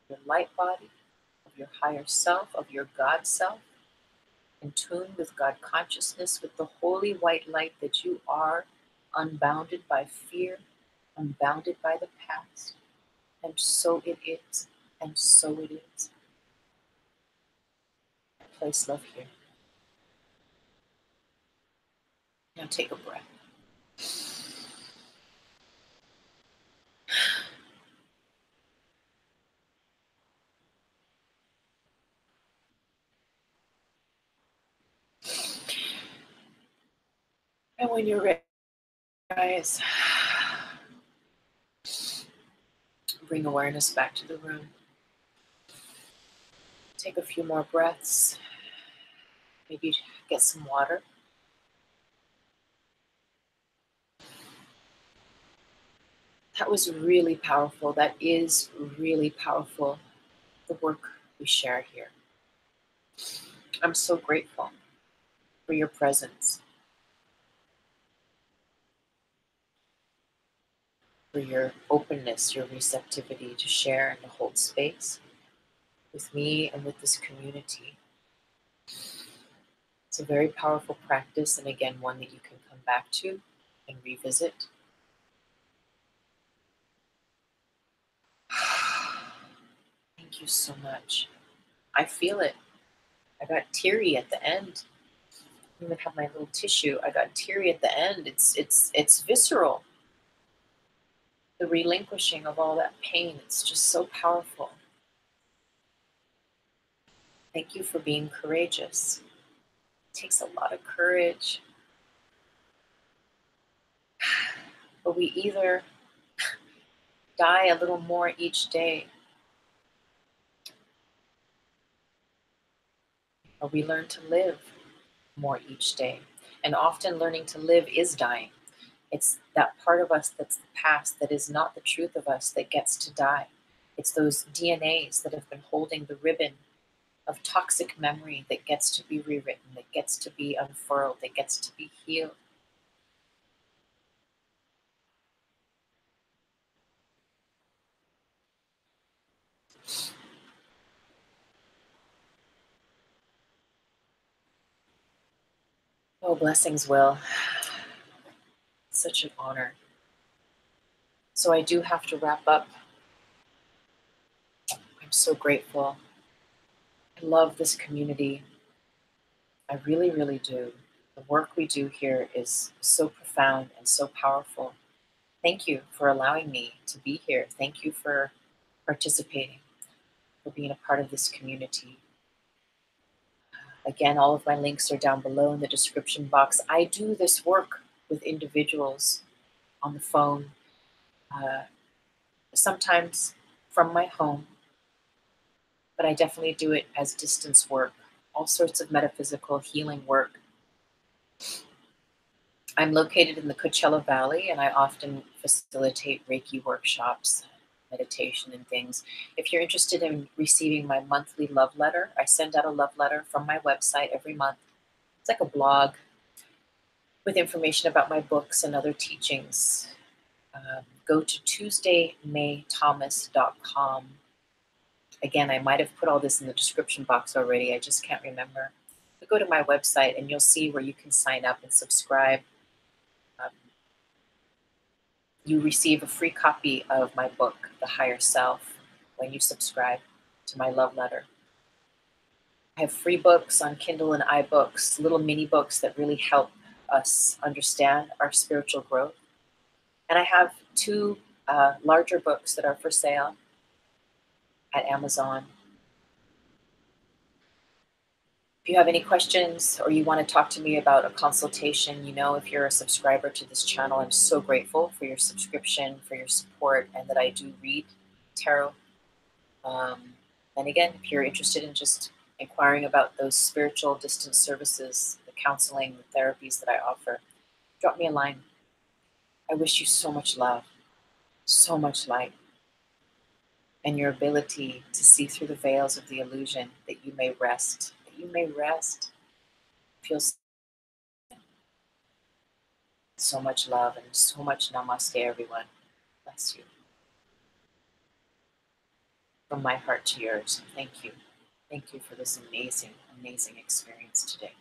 your light body, of your higher self, of your God self, in tune with God consciousness, with the holy white light that you are, unbounded by fear, unbounded by the past. And so it is, and so it is. Place love here. Now take a breath. And when you're ready, guys, bring awareness back to the room. Take a few more breaths. Maybe get some water. That was really powerful. That is really powerful, the work we share here. I'm so grateful for your presence, for your openness, your receptivity to share and to hold space with me and with this community. It's a very powerful practice, and again, one that you can come back to and revisit. Thank you so much. I feel it. I got teary at the end. I even have my little tissue. I got teary at the end. It's visceral. The relinquishing of all that pain. It's just so powerful. Thank you for being courageous. It takes a lot of courage. But we either die a little more each day, or we learn to live more each day. And often learning to live is dying. It's that part of us that's the past, that is not the truth of us, that gets to die. It's those DNAs that have been holding the ribbon of toxic memory that gets to be rewritten, that gets to be unfurled, that gets to be healed. Oh, blessings, Will. Such an honor. So I do have to wrap up. I'm so grateful. I love this community. I really, really do. The work we do here is so profound and so powerful. Thank you for allowing me to be here. Thank you for participating, for being a part of this community. Again, all of my links are down below in the description box. I do this work with individuals on the phone, sometimes from my home, but I definitely do it as distance work, all sorts of metaphysical healing work. I'm located in the Coachella Valley, and I often facilitate Reiki workshops, meditation, and things. If you're interested in receiving my monthly love letter, I send out a love letter from my website every month. It's like a blog with information about my books and other teachings. Go to tuesdaymaythomas.com. Again, I might have put all this in the description box already. I just can't remember. But go to my website and you'll see where you can sign up and subscribe. You receive a free copy of my book, The Higher Self, when you subscribe to my love letter. I have free books on Kindle and iBooks, little mini books that really help us understand our spiritual growth. And I have two larger books that are for sale at Amazon. If you have any questions or you want to talk to me about a consultation, if you're a subscriber to this channel, I'm so grateful for your subscription, for your support, and that I do read tarot. And again, if you're interested in just inquiring about those spiritual distance services, the counseling, the therapies that I offer, drop me a line. I wish you so much love, so much light, and your ability to see through the veils of the illusion, that you may rest, Feel so much love and so much namaste, everyone. Bless you. From my heart to yours, thank you. Thank you for this amazing, amazing experience today.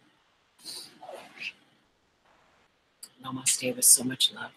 Namaste with so much love.